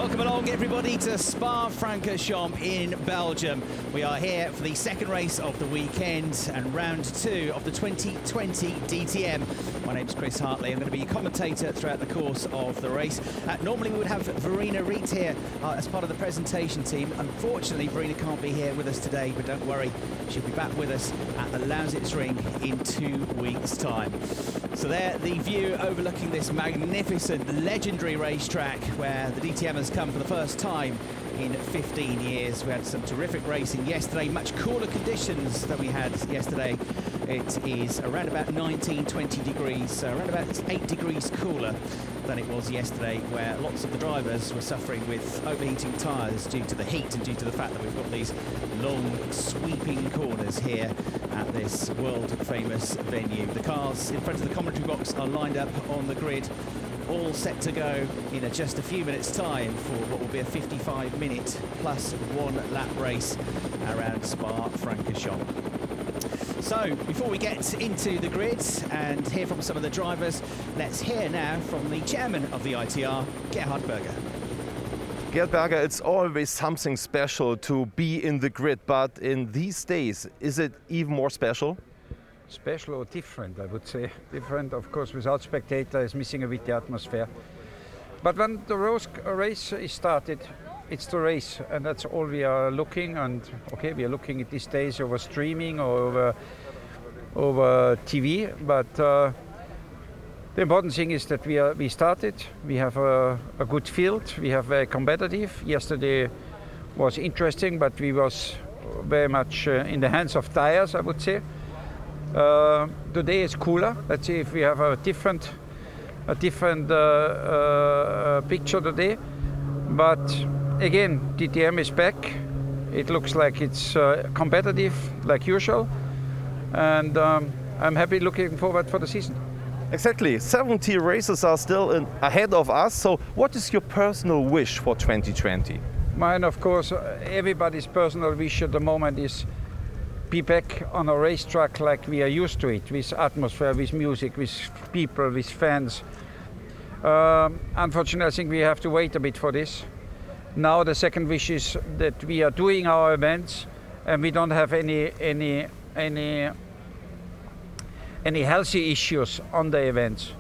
Welcome along, everybody, to Spa-Francorchamps in Belgium. We are here for the second race of the weekend and round 2 of the 2020 DTM. My name's Chris Hartley. I'm going to be your commentator throughout the course of the race. Normally we would have René Rast here as part of the presentation team. Unfortunately, Verena can't be here with us today, but don't worry, she'll be back with us at the Ring in 2 weeks' time. So there, the view overlooking this magnificent, legendary racetrack where the DTM has come for the first time in 15 years. We had some terrific racing yesterday, much cooler conditions than we had yesterday. It is around about 19, 20 degrees, so around about 8 degrees cooler than it was yesterday, where lots of the drivers were suffering with overheating tyres due to the heat and due to the fact that we've got these long sweeping corners here at this world-famous venue. The cars in front of the commentary box are lined up on the grid, all set to go in just a few minutes' time for what will be a 55-minute plus 1 lap race around Spa-Francorchamps. So, before we get into the grid and hear from some of the drivers, let's hear now from the chairman of the ITR, Gerhard Berger. Gerhard Berger, it's always something special to be in the grid, but in these days, is it even more special? Special or different, I would say. Different, of course, without spectators, missing a bit the atmosphere. But when the race is started, it's the race, and that's all we are looking. And okay, we are looking at these days over streaming or over TV. But the important thing is that we started. We have a good field. We have very competitive. Yesterday was interesting, but we was very much in the hands of tires, I would say. Today is cooler. Let's see if we have a different picture today. But again, DTM is back. It looks like it's competitive, like usual, and I'm happy, looking forward for the season. Exactly. 70 races are still ahead of us. So, what is your personal wish for 2020? Mine, of course, everybody's personal wish at the moment is be back on a racetrack like we are used to it, with atmosphere, with music, with people, with fans. Unfortunately, I think we have to wait a bit for this. Now the second wish is that we are doing our events and we don't have any healthy issues on the events.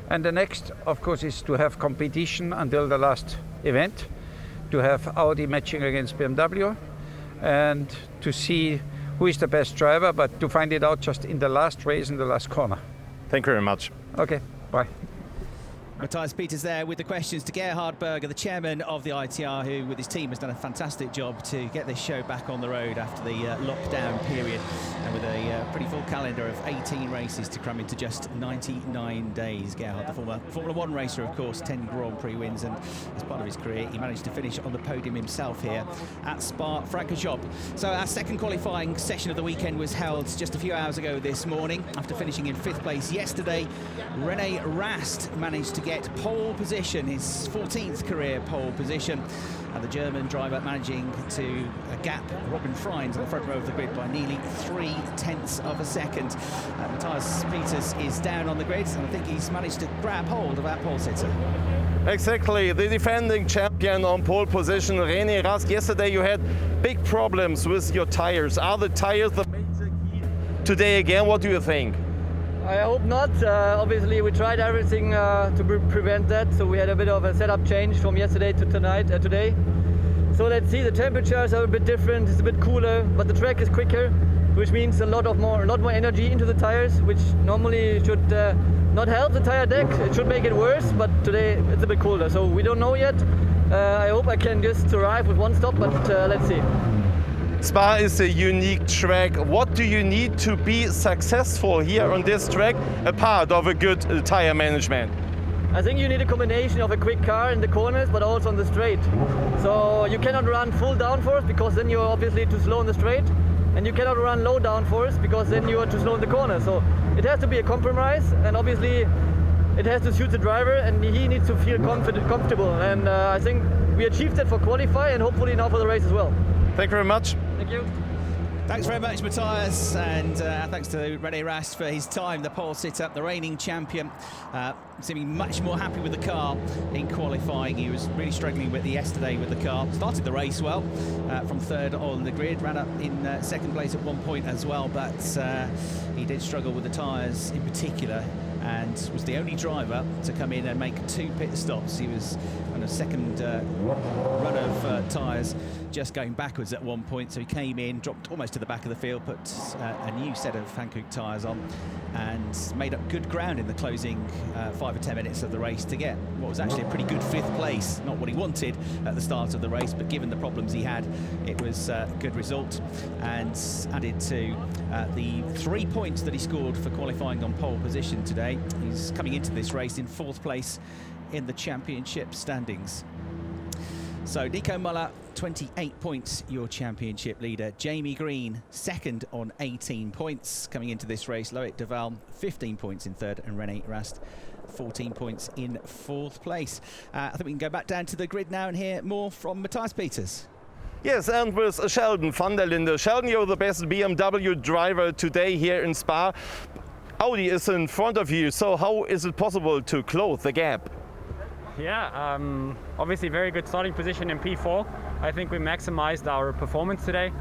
And the next, of course, is to have competition until the last event, to have Audi matching against BMW, and to see who is the best driver, but to find it out just in the last race, in the last corner. Thank you very much. Okay, bye. Matthias Peters there with the questions to Gerhard Berger, the chairman of the ITR, who with his team has done a fantastic job to get this show back on the road after the lockdown period, and with a pretty full calendar of 18 races to cram into just 99 days. Gerhard, the former Formula 1 racer, of course, 10 Grand Prix wins, and as part of his career he managed to finish on the podium himself here at Spa-Francorchamps. So our second qualifying session of the weekend was held just a few hours ago this morning. After finishing in 5th place yesterday, René Rast managed to get pole position, his 14th career pole position, and the German driver managing to gap Robin Frijns on the front row of the grid by nearly 0.3 of a second. Matthias Peters is down on the grid, and I think he's managed to grab hold of our pole sitter. Exactly, the defending champion on pole position, René Rast. Yesterday you had big problems with your tires. Are the tires the major key today again? What do you think? I hope not. Obviously, we tried everything to prevent that. So we had a bit of a setup change from yesterday to today. So let's see. The temperatures are a bit different. It's a bit cooler, but the track is quicker, which means a lot more energy into the tires, which normally should not help the tire deck. It should make it worse. But today it's a bit cooler. So we don't know yet. I hope I can just survive with one stop, but let's see. Spa is a unique track. What do you need to be successful here on this track, apart of a good tire management? I think you need a combination of a quick car in the corners, but also on the straight. So you cannot run full downforce, because then you're obviously too slow on the straight, and you cannot run low downforce, because then you are too slow in the corner. So it has to be a compromise, and obviously it has to suit the driver, and he needs to feel comfortable. And I think we achieved that for qualify, and hopefully now for the race as well. Thank you very much. Thank you. Thanks very much, Matthias, and thanks to René Rast for his time, the pole sitter, the reigning champion, seeming much more happy with the car in qualifying. He was really struggling with it yesterday with the car. Started the race well, from third on the grid, ran up in second place at one point as well, but he did struggle with the tyres in particular, and was the only driver to come in and make 2 pit stops. He was on a second run of tyres, just going backwards at one point, so he came in, dropped almost to the back of the field, put a new set of Hankook tyres on, and made up good ground in the closing 5 or 10 minutes of the race to get what was actually a pretty good 5th place. Not what he wanted at the start of the race, but given the problems he had, it was a good result, and added to the 3 points that he scored for qualifying on pole position today. He's coming into this race in 4th place in the championship standings. So Nico Müller, 28 points, your championship leader. Jamie Green, second on 18 points coming into this race. Loic Duval, 15 points in third, and René Rast, 14 points in 4th place. I think we can go back down to the grid now and hear more from Matthias Peters. Yes, and with Sheldon van der Linde. Sheldon, you're the best BMW driver today here in Spa. Audi is in front of you, so how is it possible to close the gap? Yeah, obviously very good starting position in P4. I think we maximized our performance today,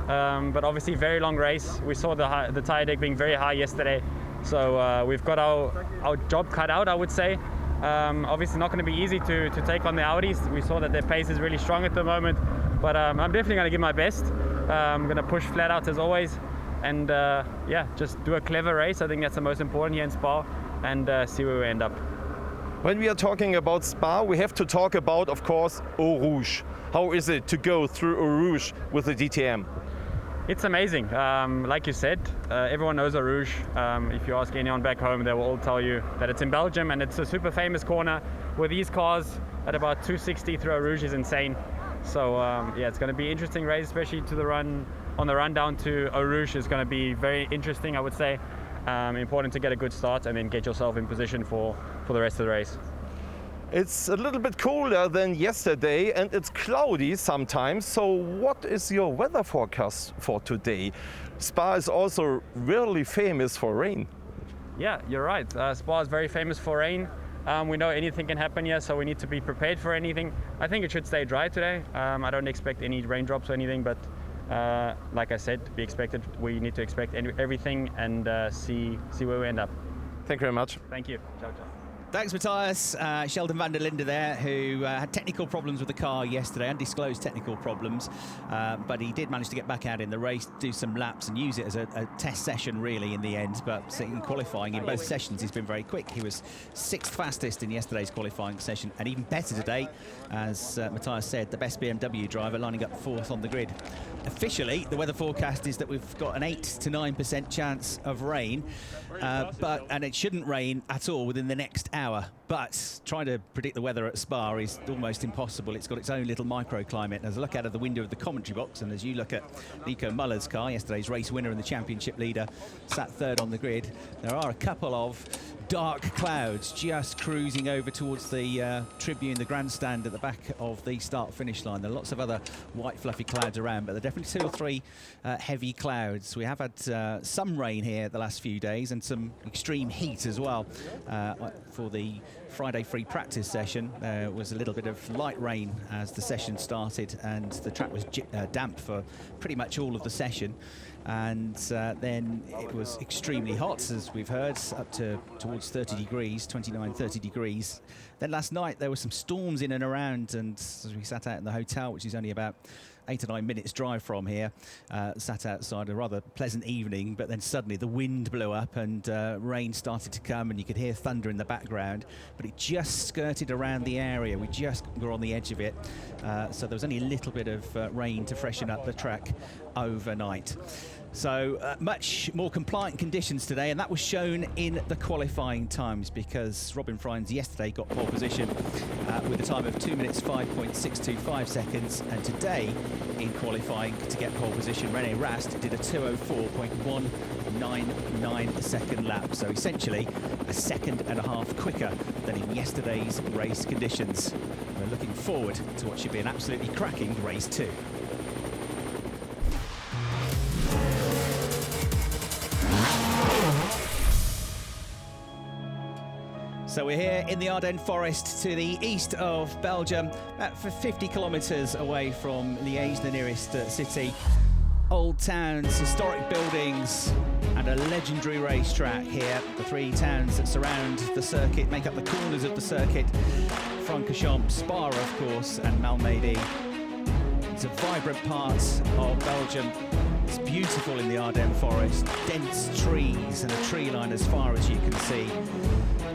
but obviously very long race. We saw the tire deck being very high yesterday, so we've got our job cut out, I would say. Obviously not going to be easy to take on the Audis. We saw that their pace is really strong at the moment, but I'm definitely going to give my best. I'm going to push flat out as always, and yeah, just do a clever race. I think that's the most important here in Spa, and see where we end up. When we are talking about Spa, we have to talk about, of course, Eau Rouge. How is it to go through Eau Rouge with the DTM? It's amazing. Like you said, everyone knows Eau Rouge. If you ask anyone back home, they will all tell you that it's in Belgium, and it's a super famous corner with these cars at about 260 through Eau Rouge is insane. So yeah, it's going to be an interesting race, especially to the run down to Eau Rouge is going to be very interesting, I would say. Important to get a good start and then get yourself in position for the rest of the race. It's a little bit colder than yesterday and it's cloudy sometimes. So what is your weather forecast for today? Spa is also really famous for rain. Yeah, you're right. Spa is very famous for rain. We know anything can happen here, so we need to be prepared for anything. I think it should stay dry today. I don't expect any raindrops or anything, but like I said, we need to expect everything and see where we end up. Thank you very much. Thank you. Ciao, ciao. Thanks, Matthias. Sheldon van der Linde there, who had technical problems with the car yesterday, undisclosed technical problems, but he did manage to get back out in the race, do some laps and use it as a test session really in the end, but in qualifying in both sessions he's been very quick. He was 6th fastest in yesterday's qualifying session, and even better today, as Matthias said, the best BMW driver lining up 4th on the grid. Officially, the weather forecast is that we've got an 8 to 9% chance of rain, and it shouldn't rain at all within the next hour. But trying to predict the weather at Spa is almost impossible. It's got its own little microclimate. As I look out of the window of the commentary box, and as you look at Nico Müller's car, yesterday's race winner and the championship leader, sat 3rd on the grid, there are a couple of dark clouds just cruising over towards the tribune, the grandstand at the back of the start-finish line. There are lots of other white fluffy clouds around, but there are definitely 2 or 3 heavy clouds. We have had some rain here the last few days and some extreme heat as well. For the Friday free practice session, there was a little bit of light rain as the session started, and the track was damp for pretty much all of the session. And then it was extremely hot, as we've heard, up to towards 30 degrees, 29, 30 degrees. Then last night there were some storms in and around, and as we sat out in the hotel, which is only about 8 or 9 minutes drive from here, sat outside, a rather pleasant evening, but then suddenly the wind blew up and rain started to come, and you could hear thunder in the background, but it just skirted around the area. We just were on the edge of it, so there was only a little bit of rain to freshen up the track overnight. So much more compliant conditions today, and that was shown in the qualifying times, because Robin Frijns yesterday got pole position with a time of 2 minutes 5.625 seconds, and today in qualifying to get pole position, René Rast did a 2:04.199 second lap, so essentially a second and a half quicker than in yesterday's race conditions. We're looking forward to what should be an absolutely cracking race 2. So we're here in the Ardennes forest to the east of Belgium, about 50 kilometres away from Liège, the nearest city. Old towns, historic buildings, and a legendary racetrack here. The three towns that surround the circuit make up the corners of the circuit. Francorchamps, Spa, of course, and Malmedy. It's a vibrant part of Belgium. It's beautiful in the Ardennes forest, dense trees and a tree line as far as you can see.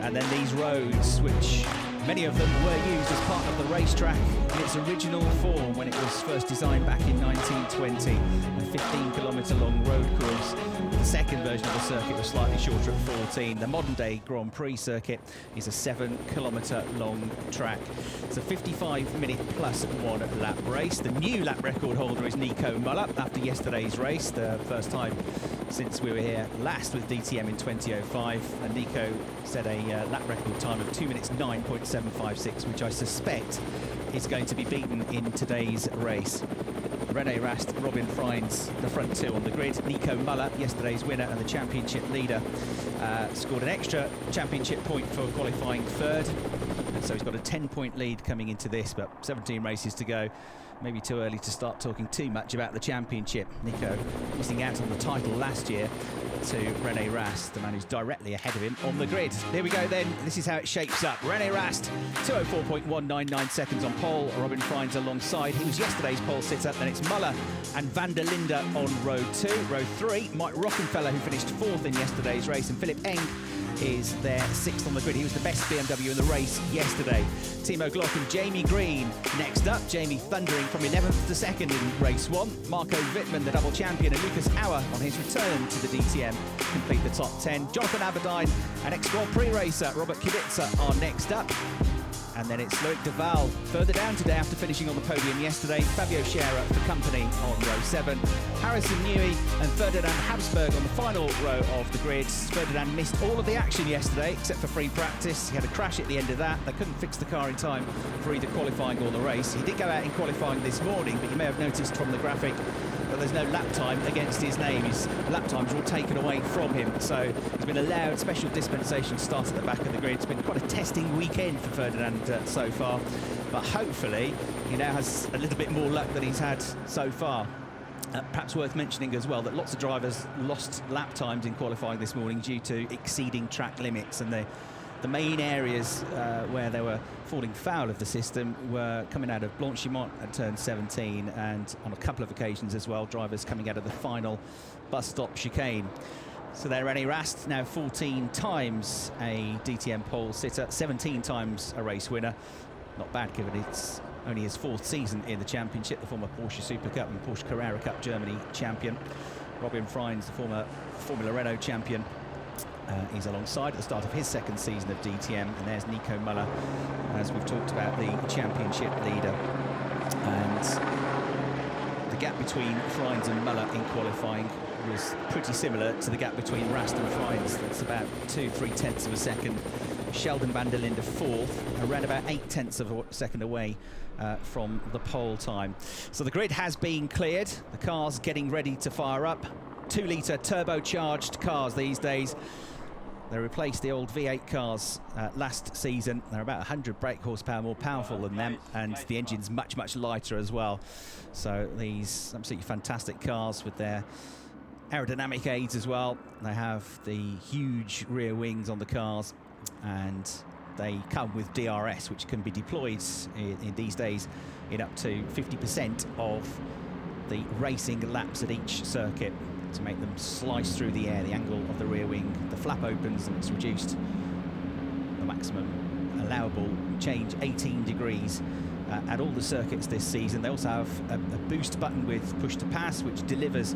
And then these roads, which many of them were used as part of the racetrack in its original form when it was first designed back in 1920. A 15-kilometre long road course. The second version of the circuit was slightly shorter at 14. The modern-day Grand Prix circuit is a 7-kilometre long track. It's a 55-minute plus 1 lap race. The new lap record holder is Nico Müller after yesterday's race, the first time since we were here last with DTM in 2005. And Nico set a lap record time of 2 minutes 9.756, which I suspect is going to be beaten in today's race. René Rast, Robin Frijns, the front two on the grid. Nico Müller, yesterday's winner and the championship leader, scored an extra championship point for qualifying third. And so he's got a 10-point lead coming into this, but 17 races to go. Maybe too early to start talking too much about the championship. Nico missing out on the title last year to René Rast, the man who's directly ahead of him on the grid. Here we go then. This is how it shapes up. René Rast, 2:04.199 seconds on pole. Robin Frijns alongside. He was yesterday's pole sitter. Then it's Müller and van der Linde on row 2. Row 3, Mike Rockenfeller, who finished 4th in yesterday's race, and Philip Eng is there 6th on the grid. He was the best BMW in the race yesterday. Timo Glock and Jamie Green next up. Jamie thundering from 11th to 2nd in race 1. Marco Wittmann, the double champion, and Lucas Auer on his return to the DTM complete the top 10. Jonathan Aberdeen and ex-Grand Prix racer Robert Kubica are next up. And then it's Loic Duval further down today after finishing on the podium yesterday. Fabio Scherer for company on row 7. Harrison Newey and Ferdinand Habsburg on the final row of the grid. Ferdinand missed all of the action yesterday except for free practice. He had a crash at the end of that. They couldn't fix the car in time for either qualifying or the race. He did go out in qualifying this morning, but you may have noticed from the graphic that there's no lap time against his name. His lap times are all taken away from him. So he's been allowed special dispensation to start at the back of the grid. It's been quite a testing weekend for Ferdinand so far. But hopefully he now has a little bit more luck than he's had so far. Perhaps worth mentioning as well that lots of drivers lost lap times in qualifying this morning due to exceeding track limits, and the main areas where they were falling foul of the system were coming out of Blanchimont at turn 17, and on a couple of occasions as well, drivers coming out of the final bus stop chicane. So there, René Rast, now 14 times a DTM pole sitter, 17 times a race winner. Not bad given it's only his 4th season in the championship, the former Porsche Super Cup and Porsche Carrera Cup Germany champion. Robin Frijns, the former Formula Renault champion, he's alongside at the start of his 2nd season of DTM. And there's Nico Müller, as we've talked about, the championship leader. And the gap between Frijns and Müller in qualifying was pretty similar to the gap between Rast and Frijns. That's about 2-3 tenths of a second. Sheldon van der Linde 4th, around about 8 tenths of a second away from the pole time. So the grid has been cleared. The car's getting ready to fire up. 2-litre turbocharged cars these days. They replaced the old V8 cars last season. They're about 100 brake horsepower more powerful than them, and the engine's much, much lighter as well. So these absolutely fantastic cars with their aerodynamic aids as well. They have the huge rear wings on the cars, and they come with DRS, which can be deployed in these days in up to 50% of the racing laps at each circuit to make them slice through the air. The angle of the rear wing, the flap opens and it's reduced. The maximum allowable change 18 degrees at all the circuits this season. They also have a boost button with push-to-pass, which delivers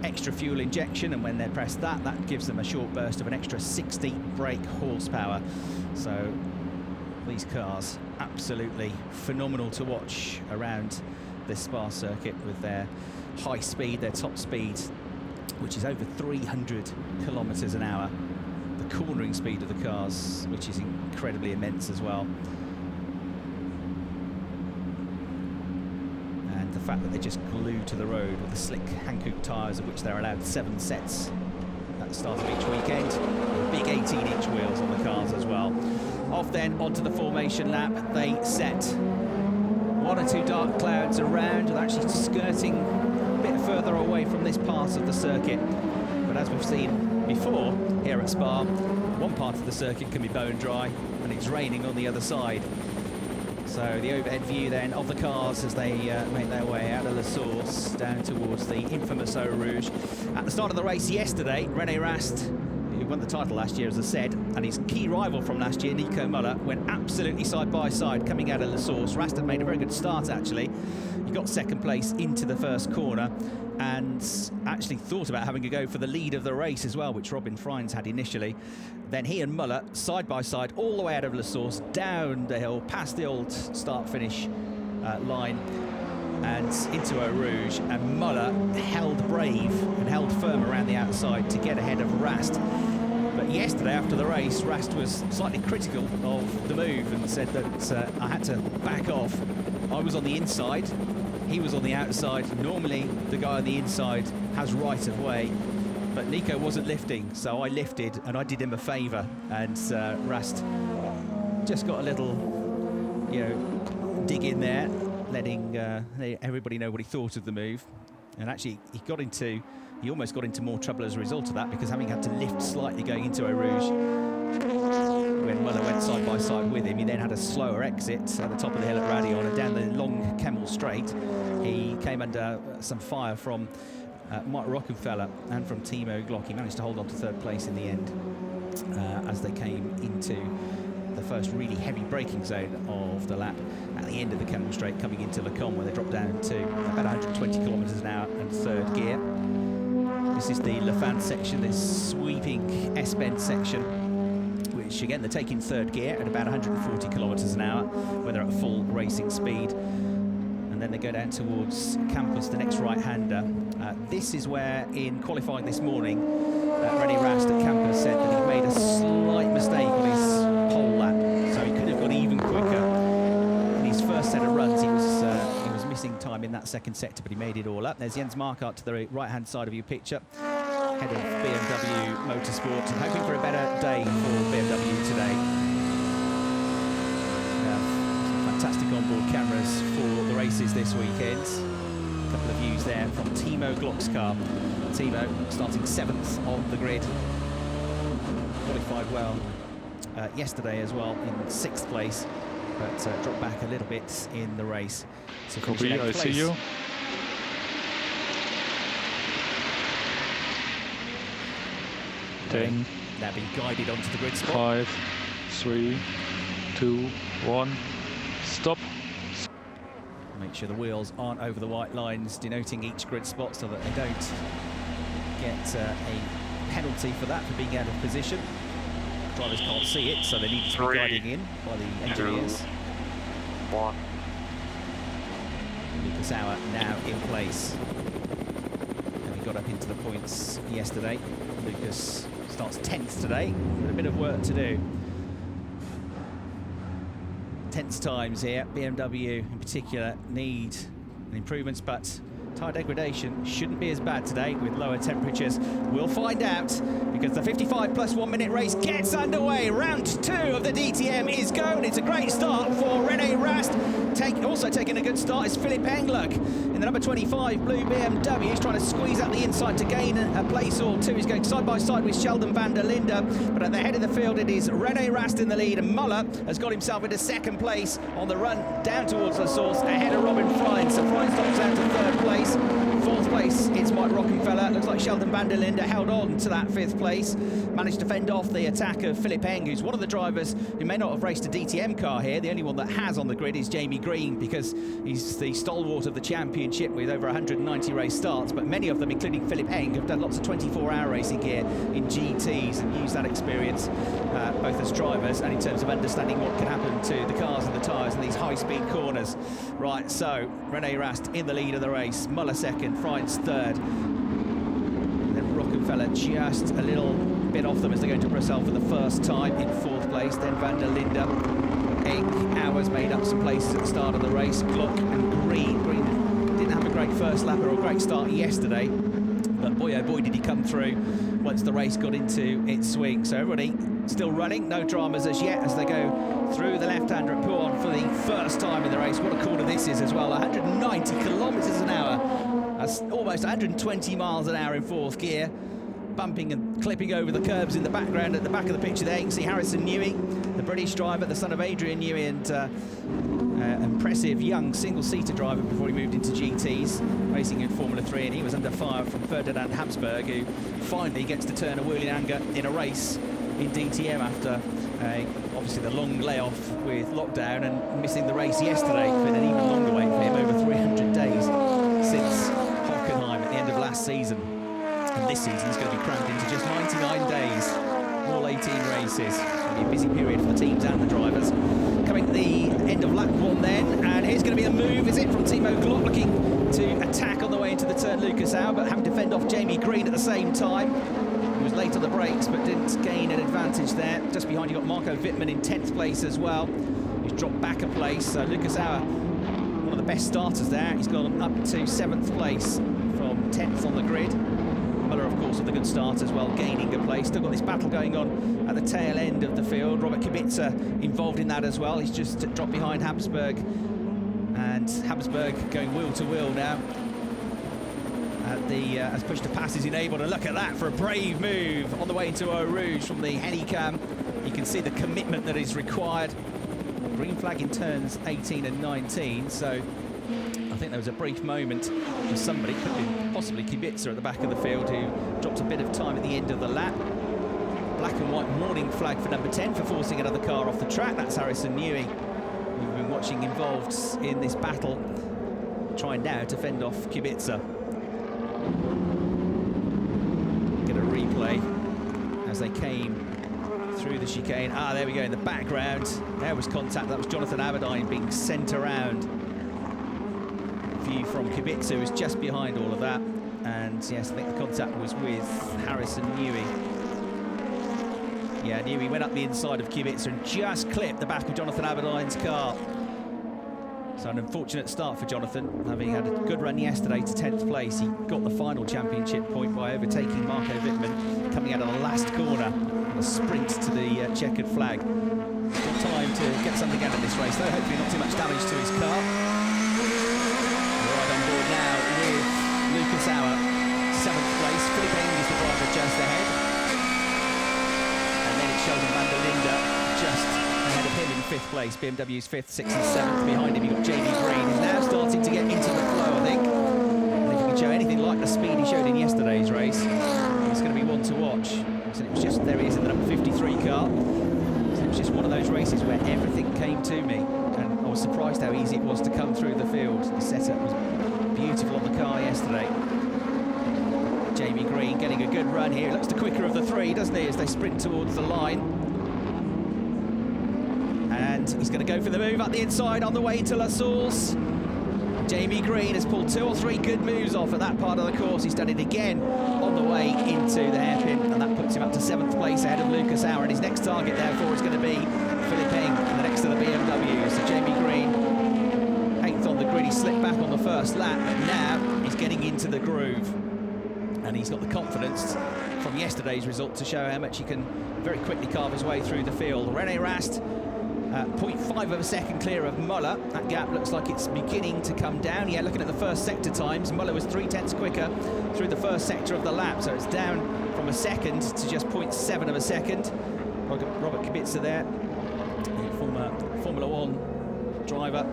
extra fuel injection, and when they press that, that gives them a short burst of an extra 60 brake horsepower. So these cars absolutely phenomenal to watch around this Spa circuit with their high speed, their top speed, which is over 300 kilometers an hour. The cornering speed of the cars, which is incredibly immense as well. And the fact that they're just glued to the road with the slick Hankook tyres, of which they're allowed 7 sets at the start of each weekend. Big 18-inch wheels on the cars as well. Off then onto the formation lap they set. 1 or 2 dark clouds around, and actually skirting a bit further away from this part of the circuit. But as we've seen before here at Spa, one part of the circuit can be bone dry, and it's raining on the other side. So the overhead view then of the cars as they make their way out of La Source down towards the infamous Eau Rouge. At the start of the race yesterday, René Rast, who won the title last year, as I said, and his key rival from last year, Nico Müller, went absolutely side by side coming out of La Source. Rast had made a very good start, actually. He got second place into the first corner and actually thought about having a go for the lead of the race as well, which Robin Frijns had initially. Then he and Müller, side by side, all the way out of La Source, down the hill, past the old start-finish line, and into Eau Rouge, and Müller held brave and held firm around the outside to get ahead of Rast. But yesterday after the race, Rast was slightly critical of the move and said that I had to back off. I was on the inside, he was on the outside. Normally the guy on the inside has right of way, but Nico wasn't lifting, so I lifted and I did him a favour, and Rast just got a little, you know, dig in there, letting everybody know what he thought of the move. And actually he almost got into more trouble as a result of that, because having had to lift slightly going into Eau Rouge, when Müller went side by side with him, he then had a slower exit at the top of the hill at Radion, and down the long Kemmel Straight he came under some fire from Mike Rockenfeller and from Timo Glock. He managed to hold on to third place in the end as they came into the first really heavy braking zone of the lap at the end of the Kemmel Straight, coming into Le Combe, where they dropped down to about 120 kilometres an hour and third gear. This is the Le Fan section, this sweeping S-bend section, which again they're taking third gear at about 140 kilometres an hour when they're at full racing speed. And then they go down towards Campus, the next right-hander. This is where, in qualifying this morning, René Rast at Campus said that he made a slight mistake on his pole lap, so he could have gone even quicker. In his first set of runs, he was missing time in that second sector, but he made it all up. There's Jens Marquardt to the right-hand side of your picture, head of BMW Motorsport, and hoping for a better day for BMW today. Fantastic onboard cameras for the races this weekend. A couple of views there from Timo Glock's car. Timo starting 7th on the grid. Qualified well yesterday as well in 6th place, but dropped back a little bit in the race. So Kobe, I see you. Ten. Now being guided onto the grid spot. 5, 3, 2, 1. Stop. Make sure the wheels aren't over the white lines denoting each grid spot, so that they don't get a penalty for that, for being out of position. Drivers can't see it, so they need to be guiding in by the engineers. 2, 1. Lucas Sauer now in place. And he got up into the points yesterday. Lucas starts 10th today, with a bit of work to do. Tense times here. BMW in particular need improvements, but tyre degradation shouldn't be as bad today with lower temperatures. We'll find out, because the 55 plus 1 minute race gets underway. Round 2 of the DTM is going. It's a great start for René Rast. Also taking a good start is Philipp Englert in the number 25 blue BMW. He's trying to squeeze out the inside to gain a place or two. He's going side by side with Sheldon van der Linde, but at the head of the field it is René Rast in the lead, and Müller has got himself into second place on the run down towards La Source, ahead of Robin Frijns. So Frijns drops out to third place. Fourth place, it's Mike Rockenfeller. Looks like Sheldon van der Linde held on to that 5th place. Managed to fend off the attack of Philipp Eng, who's one of the drivers who may not have raced a DTM car here. The only one that has on the grid is Jamie Green, because he's the stalwart of the championship with over 190 race starts. But many of them, including Philipp Eng, have done lots of 24-hour racing here in GTs and used that experience both as drivers and in terms of understanding what can happen to the cars and the tyres in these high-speed corners. Right, so René Rast in the lead of the race, Müller second, Frijns third. And then Rockenfeller just a little bit off them as they go into Brussels for the first time in 4th place. Then van der Linde. Eng, Hours made up some places at the start of the race. Glock and Green. Green didn't have a great first lap or a great start yesterday, But boy, oh boy, did he come through once the race got into its swing. So everybody still running, no dramas as yet as they go through the left-hander at Podium for the first time in the race. What a corner this is as well, 190 kilometres an hour. That's almost 120 miles an hour in fourth gear. Bumping and clipping over the curbs in the background. At the back of the picture there, you can see Harrison Newey, the British driver, the son of Adrian Newey, and impressive young single-seater driver before he moved into GTs, racing in Formula 3, and he was under fire from Ferdinand Habsburg, who finally gets to turn a wheel in anger in a race in DTM after obviously the long layoff with lockdown and missing the race yesterday. It's been an even longer wait for him, over 300 days since Hockenheim at the end of last season. And this season is going to be crammed into just 99 days, all 18 races. It's going to be a busy period for the teams and the drivers. Coming to the end of lap one then, and here's going to be a move, is it, from Timo Glock, looking to attack on the way into the turn Lucas Au, but having to fend off Jamie Green at the same time. He was late on the brakes, but didn't gain an advantage there. Just behind you got Marco Wittmann in 10th place as well. He's dropped back a place, so Lucas Au, one of the best starters there. He's gone up to 7th place from 10th on the grid. Müller, of course, with a good start as well, gaining a place. Still got this battle going on at the tail end of the field. Robert Kubica involved in that as well. He's just dropped behind Habsburg, and Habsburg going wheel to wheel now at the as push-to-pass is enabled. And look at that for a brave move on the way into Eau Rouge from the Helicam. You can see the commitment that is required. Green flag in turns 18 and 19, so I think there was a brief moment for somebody, could be possibly Kubica at the back of the field, who dropped a bit of time at the end of the lap. Black and white warning flag for number 10 for forcing another car off the track. That's Harrison Newey, we've been watching involved in this battle, trying now to fend off Kubica. Get a replay as they came through the chicane. Ah, there we go in the background. There was contact. That was Jonathan Aberdeen being sent around. View from Kubica, who was just behind all of that. And yes, I think the contact was with Harrison Newey. Yeah, Newey went up the inside of Kubica and just clipped the back of Jonathan Aberdeen's car. So an unfortunate start for Jonathan, having had a good run yesterday to 10th place. He got the final championship point by overtaking Marco Wittmann, coming out of the last corner on a sprint to the checkered flag. Got time to get something out of this race, though. Hopefully not too much damage to his car. Right on board now with Lucas Au, 7th place. Philippe Eng is the driver just ahead. And then it's Sheldon van der Linde just ahead of him in 5th place. BMW's 5th, 6th and 7th. Behind him you've got Jamie Green, who's now starting to get into the flow, I think. And if he can show anything like the speed he showed in yesterday's race, it's going to be one to watch. So it was just, there he is in the number 53 car. So it was just one of those races where everything came to me. And I was surprised how easy it was to come through the field. The setup was beautiful on the car yesterday. Jamie Green getting a good run here. He looks the quicker of the three, doesn't he, as they sprint towards the line. And he's going to go for the move up the inside on the way to La Source. Jamie Green has pulled 2 or 3 good moves off at that part of the course. He's done it again on the way into the hairpin, and that puts him up to 7th place ahead of Lucas Au. And his next target, therefore, is going to be Philippe Eng, the next to the BMW. So Jamie Green, 8th on the grid. He slipped back on the first lap, but now he's getting into the groove. And he's got the confidence from yesterday's result to show how much he can very quickly carve his way through the field. René Rast, 0.5 of a second clear of Müller. That gap looks like it's beginning to come down. Yeah, looking at the first sector times, Müller was 0.3 quicker through the first sector of the lap, so it's down from a second to just 0.7 of a second. Robert Kubica there, former Formula 1 driver,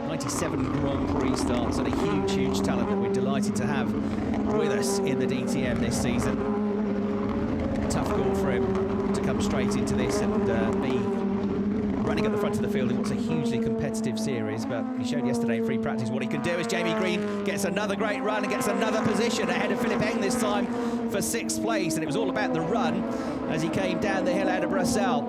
97 Grand Prix starts, and a huge talent that we're delighted to have with us in the DTM this season. Tough call for him to come straight into this and be running at the front of the field in what's a hugely competitive series, but he showed yesterday in free practice what he can do as Jamie Green gets another great run and gets another position ahead of Philippe Eng this time for 6th place. And it was all about the run as he came down the hill out of Brussels.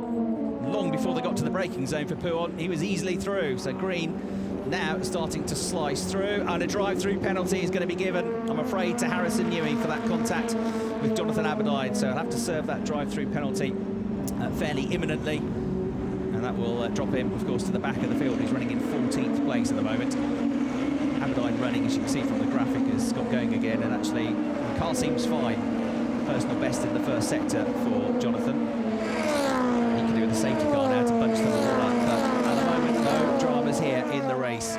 Long before they got to the braking zone for Peugeot, he was easily through. So Green now starting to slice through, and a drive-through penalty is going to be given, I'm afraid, to Harrison Newey for that contact with Jonathan Aberdeen. So he'll have to serve that drive-through penalty fairly imminently. And that will drop him, of course, to the back of the field. He's running in 14th place at the moment. Aberdeen running, as you can see from the graphic, has got going again, and actually the car seems fine. Personal best in the first sector for Jonathan. He can do with the safety car now to bunch them all up, but at the moment, no dramas here in the race.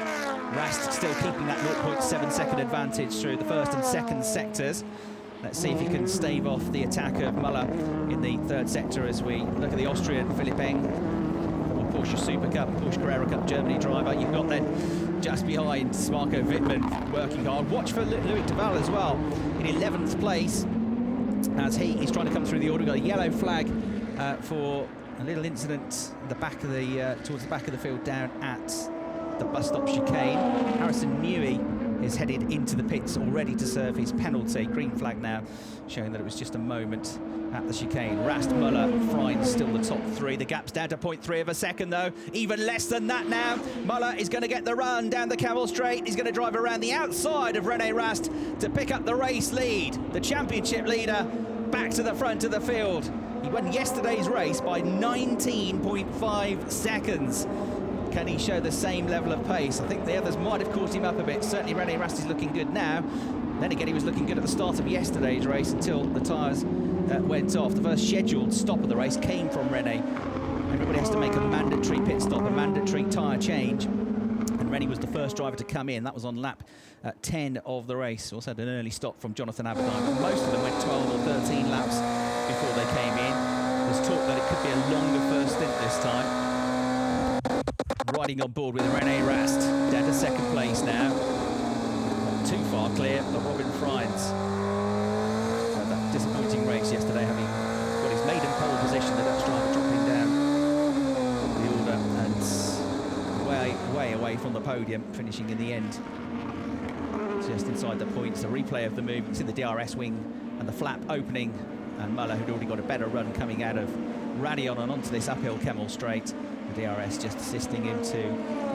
Rast still keeping that 0.7 second advantage through the first and second sectors. Let's see if he can stave off the attack of Müller in the third sector as we look at the Austrian Philipp Eng, Porsche Super Cup, Porsche Carrera Cup Germany driver. You've got then just behind Marco Wittmann working hard. Watch for Loic Duval as well in 11th place as he is trying to come through the order. Got a yellow flag for a little incident at the back of the towards the back of the field down at the bus stop chicane. Harrison Newey is headed into the pits already to serve his penalty. Green flag now, showing that it was just a moment at the chicane. Rast, Müller, Frijns still the top three. The gap's down to 0.3 of a second though. Even less than that now. Müller is going to get the run down the Camel Straight. He's going to drive around the outside of René Rast to pick up the race lead. The championship leader back to the front of the field. He won yesterday's race by 19.5 seconds. Can he show the same level of pace? I think the others might have caught him up a bit. Certainly René Rast is looking good now. Then again, he was looking good at the start of yesterday's race until the tyres went off. The first scheduled stop of the race came from René. Everybody has to make a mandatory pit stop, a mandatory tyre change. And René was the first driver to come in. That was on lap 10 of the race. Also had an early stop from Jonathan Aberdeen. Most of them went 12 or 13 laps before they came in. There's talk that it could be a longer first stint this time. Riding on board with René Rast, down to second place now. Not too far clear of Robin Frijns. That disappointing race yesterday, having got his maiden pole position, the Dutch driver dropping down the order and way away from the podium, finishing in the end just inside the points. A replay of the move. You can see the DRS wing and the flap opening, and Müller, who'd already got a better run coming out of Radion and onto this uphill Camel Straight. The DRS just assisting him to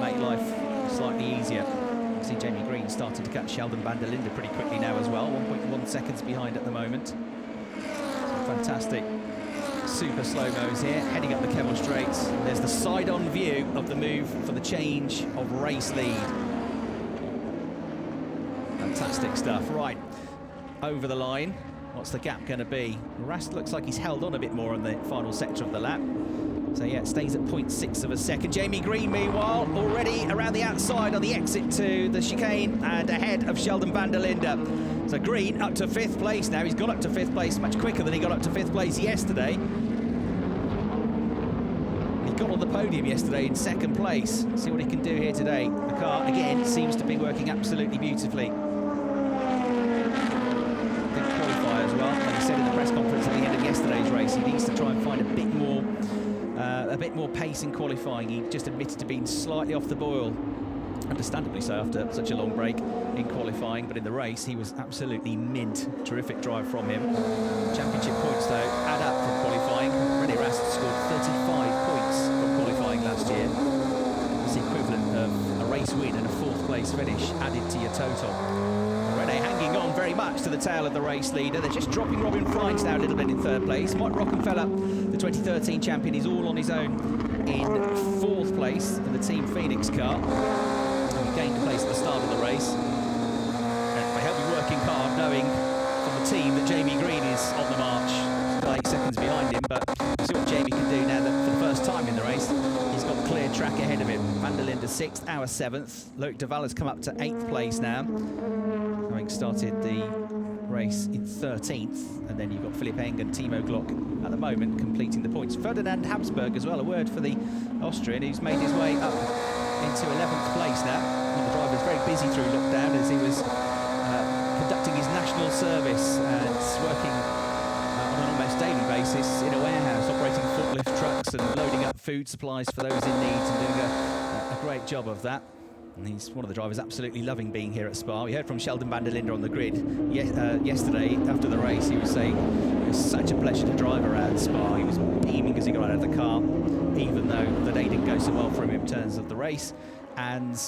make life slightly easier. You can see Jamie Green starting to cut Sheldon van der Linde pretty quickly now as well, 1.1 seconds behind at the moment. Some fantastic super slow-mos here, heading up the Camel Straight. There's the side-on view of the move for the change of race lead. Fantastic stuff. Right, over the line. What's the gap going to be? Rast looks like he's held on a bit more on the final sector of the lap. So yeah, it stays at 0.6 of a second. Jamie Green, meanwhile, already around the outside on the exit to the chicane and ahead of Sheldon van der Linde. So Green up to 5th place now. He's got up to 5th place much quicker than he got up to 5th place yesterday. He got on the podium yesterday in 2nd place. See what he can do here today. The car, again, seems to be working absolutely beautifully. Did qualify as well. Like he said in the press conference at the end of yesterday's race, he needs to try and find a bit more pace in qualifying. He just admitted to being slightly off the boil, understandably so after such a long break in qualifying, but in the race he was absolutely mint. Terrific drive from him. Championship points though add up from qualifying. René Rast scored 35 points from qualifying last year. It's the equivalent of a race win and a 4th place finish added to your total. René hanging on very much to the tail of the race leader. They're just dropping Robin Frijns now a little bit in 3rd place. Mike Rockenfeller, the 2013 champion, is all on his own in 4th place in the Team Phoenix car. He gained a place at the start of the race. And he'll be working hard, knowing from the team that Jamie Green is on the march, still 8 seconds behind him. But we'll see what Jamie can do now that for the first time in the race, he's got clear track ahead of him. Van der Linde 6th, our 7th. Loic Duval has come up to 8th place now, having started the race in 13th, and then you've got Philipp Eng and Timo Glock at the moment completing the points. Ferdinand Habsburg as well, a word for the Austrian, who's made his way up into 11th place now. One of the drivers very busy through lockdown as he was conducting his national service and working on an almost daily basis in a warehouse, operating forklift trucks and loading up food supplies for those in need, and doing a great job of that. And he's one of the drivers absolutely loving being here at Spa. We heard from Sheldon van der Linde on the grid yesterday after the race. He was saying it was such a pleasure to drive around Spa. He was beaming as he got out of the car, even though the day didn't go so well for him in terms of the race. And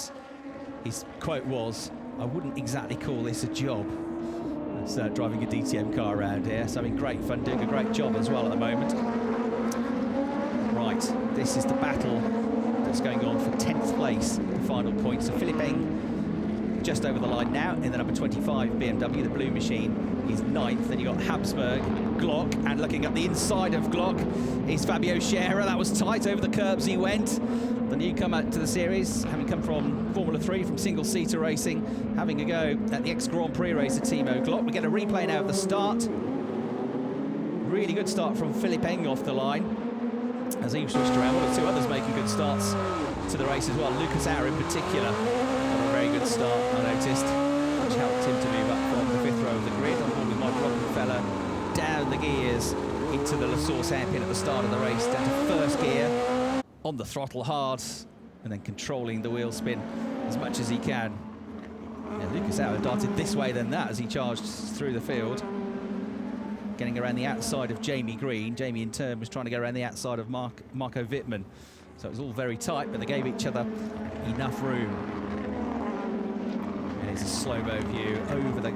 his quote was, "I wouldn't exactly call this a job." It's driving a DTM car around here. So having great fun, doing a great job as well at the moment. Right, this is the battle that's going on for 10th place, the final point. So Philipp Eng just over the line now in the number 25 BMW, the blue machine, is 9th. Then you got Habsburg, Glock, and looking at the inside of Glock is Fabio Scherer. That was tight, over the curbs he went. The newcomer to the series, having come from Formula 3, from single-seater racing, having a go at the ex-Grand Prix racer Timo Glock. We get a replay now of the start. Really good start from Philipp Eng off the line, as he switched around. One or two others making good starts to the race as well. Lucas Auer in particular got a very good start, I noticed, which helped him to move up from the 5th row of the grid. On board with Mike Rockefeller, down the gears into the La Source hairpin at the start of the race, down to first gear, on the throttle hard, and then controlling the wheel spin as much as he can. Yeah, Lucas Auer darted this way then that as he charged through the field, getting around the outside of Jamie Green. Jamie in turn was trying to go around the outside of Marco Wittmann. So it was all very tight, but they gave each other enough room. And it's a slow-mo view over the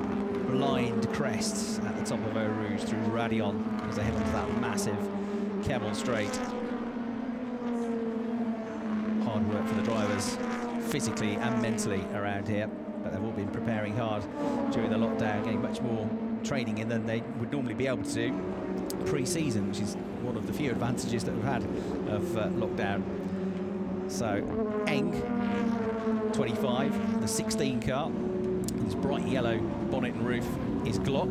blind crests at the top of Eau Rouge through Radion as they head onto that massive Camel Straight. Hard work for the drivers, physically and mentally around here, but they've all been preparing hard during the lockdown, getting much more training in than they would normally be able to do pre-season, which is one of the few advantages that we've had of lockdown. So Eng, 25, the 16 car, his bright yellow bonnet and roof is Glock.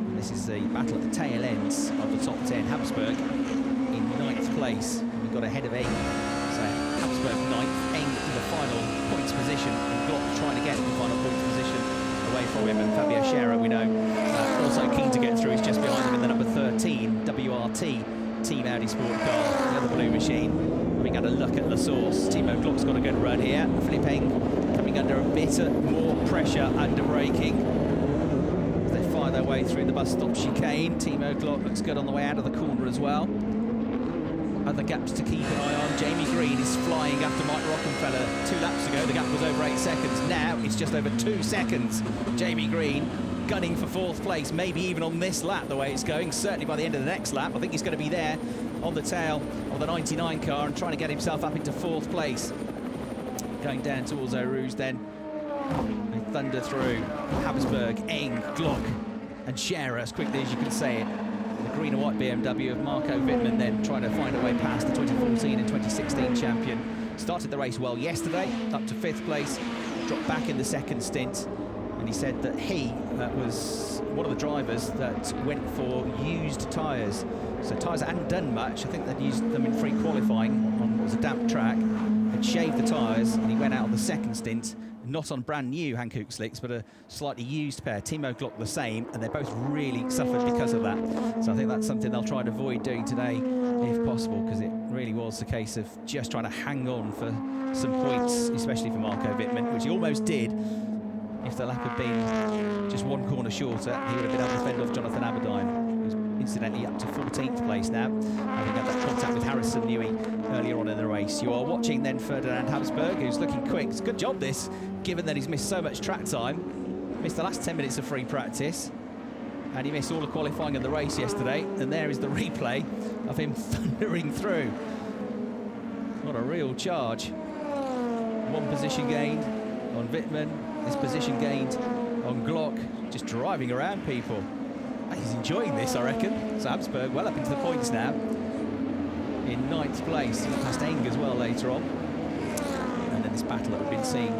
And this is the battle at the tail ends of the top 10. Habsburg in 9th place, and we've got ahead of Eng. So Habsburg 9th, Eng in the final points position, and Glock trying to get the final points position away from him. And Fabio Scherer, we know, also keen to get through. He's just behind him in the number 13 WRT Team Audi Sport car, the other blue machine. Having had a look at La Source, Timo Glock's got a good run here. Philipp Eng coming under a bit more pressure under braking. They fire their way through the bus stop chicane. Timo Glock looks good on the way out of the corner as well. Other gaps to keep an eye on. Jamie Green is flying after Mike Rockefeller 2 laps ago. The gap was over 8 seconds. Now it's just over 2 seconds. Jamie Green gunning for 4th place, maybe even on this lap the way it's going. Certainly by the end of the next lap, I think he's going to be there on the tail of the 99 car and trying to get himself up into 4th place. Going down towards Eau Rouge then. They thunder through Habsburg, Eng, Glock and Scherer as quickly as you can say it. The green and white BMW of Marco Wittmann then trying to find a way past the 2014 and 2016 champion. Started the race well yesterday, up to 5th place, dropped back in the 2nd stint. And he said that he was one of the drivers that went for used tyres. So tyres that hadn't done much. I think they'd used them in free qualifying on what was a damp track. Had shaved the tyres, and he went out on the 2nd stint, not on brand new Hankook slicks, but a slightly used pair. Timo Glock the same, and they both really suffered because of that. So I think that's something they'll try to avoid doing today, if possible, because it really was a case of just trying to hang on for some points, especially for Marco Wittmann, which he almost did. If the lap had been just 1 corner shorter, he would have been able to fend off Jonathan Aberdeen, who's incidentally up to 14th place now, having had that contact with Harrison Newey earlier on in the race. You are watching then Ferdinand Habsburg, who's looking quick. It's a good job this, given that he's missed so much track time. Missed the last 10 minutes of free practice, and he missed all the qualifying of the race yesterday. And there is the replay of him thundering through. What a real charge. 1 position gained on Wittmann. His position gained on Glock, just driving around people. He's enjoying this, I reckon. So Habsburg well up into the points now. In 9th place, past Eng as well later on. And then this battle that we've been seeing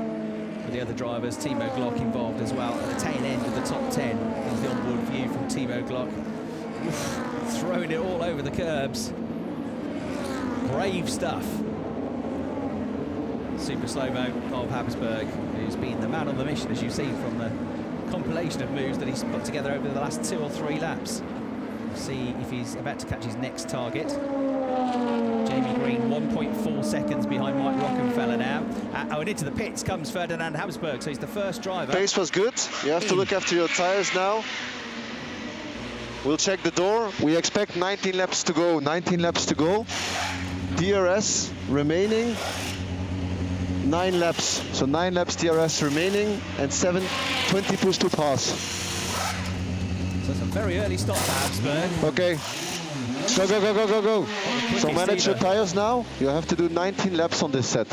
with the other drivers, Timo Glock involved as well. At the tail end of the top 10 is the onboard view from Timo Glock. Oof, throwing it all over the curbs. Brave stuff. Super slow-mo of Habsburg, who's been the man on the mission, as you've seen from the compilation of moves that he's put together over the last 2 or 3 laps. We'll see if he's about to catch his next target. Jamie Green 1.4 seconds behind Mike Rockefeller now. And into the pits comes Ferdinand Habsburg, so he's the first driver. Pace was good. You have to look after your tires now. We'll check the door. We expect 19 laps to go. 19 laps to go. DRS remaining. 9 laps. So 9 laps DRS remaining and 20 push-to-pass. So it's a very early stop for Habsburg. Okay. Go, go, go, go, go, go. So manage your tires now. You have to do 19 laps on this set.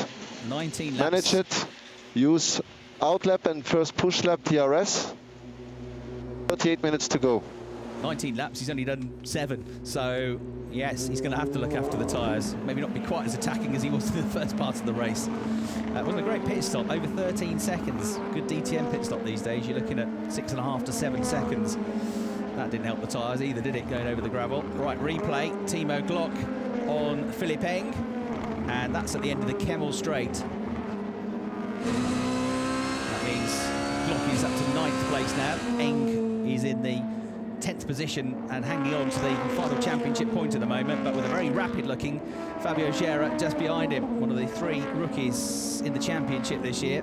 19 laps. Manage it. Use outlap and first push lap DRS. 38 minutes to go. 19 laps, he's only done 7. So, yes, he's going to have to look after the tyres. Maybe not be quite as attacking as he was in the first part of the race. It wasn't a great pit stop, over 13 seconds. Good DTM pit stop these days. You're looking at 6.5 to 7 seconds. That didn't help the tyres either, did it, going over the gravel? Right, replay. Timo Glock on Philipp Eng. And that's at the end of the Kemmel Straight. That means Glock is up to 9th place now. Eng is in the 10th position and hanging on to the final championship point at the moment, but with a very rapid-looking Fabio Gerhard just behind him, one of the 3 rookies in the championship this year.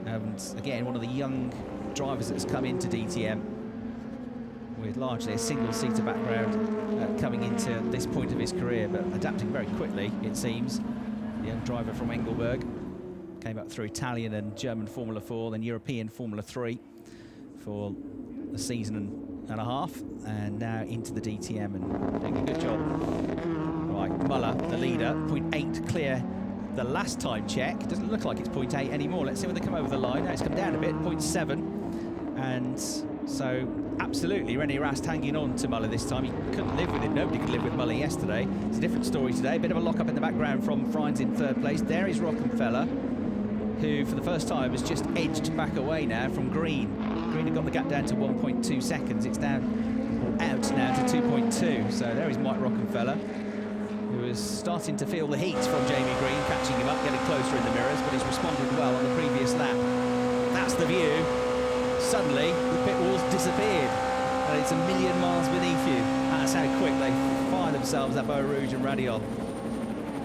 And again, one of the young drivers that's come into DTM with largely a single-seater background coming into this point of his career, but adapting very quickly, it seems. The young driver from Engelberg came up through Italian and German Formula 4, then European Formula 3 for a season and a half, and now into the DTM and doing a good job. Right, Müller, the leader, 0.8 clear the last time check. Doesn't look like it's 0.8 anymore. Let's see when they come over the line. Now it's come down a bit, 0.7. And so, absolutely, René Rast hanging on to Müller this time. He couldn't live with him. Nobody could live with Müller yesterday. It's a different story today. A bit of a lock-up in the background from Frijns in 3rd place. There is Rockenfeller, who for the first time has just edged back away now from Green. Green had got the gap down to 1.2 seconds. It's down, or out now to 2.2. So there is Mike Rockenfeller, who is starting to feel the heat from Jamie Green, catching him up, getting closer in the mirrors, but he's responded well on the previous lap. That's the view. Suddenly, the pit walls disappeared, and it's a million miles beneath you. That's how quick they fire themselves up Eau Rouge and Radion.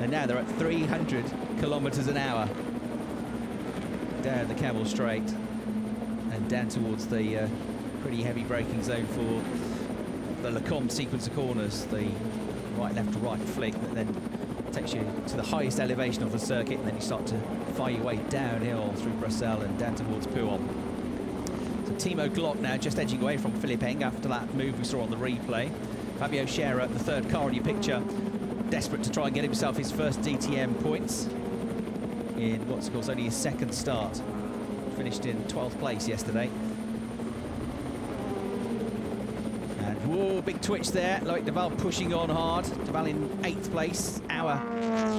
And now they're at 300 kilometres an hour down the Kemmel Straight and down towards the pretty heavy braking zone for the Lecombe sequence of corners, the right, left to right flick that then takes you to the highest elevation of the circuit, and then you start to fire your way downhill through Brussels and down towards Puon. So Timo Glock now just edging away from Philipp Eng after that move we saw on the replay. Fabio Gerhard, the 3rd car on your picture, desperate to try and get himself his first DTM points in what's of course only his 2nd start. Finished in 12th place yesterday. And whoa, big twitch there. Loic Duval pushing on hard. Duval in 8th place. Auer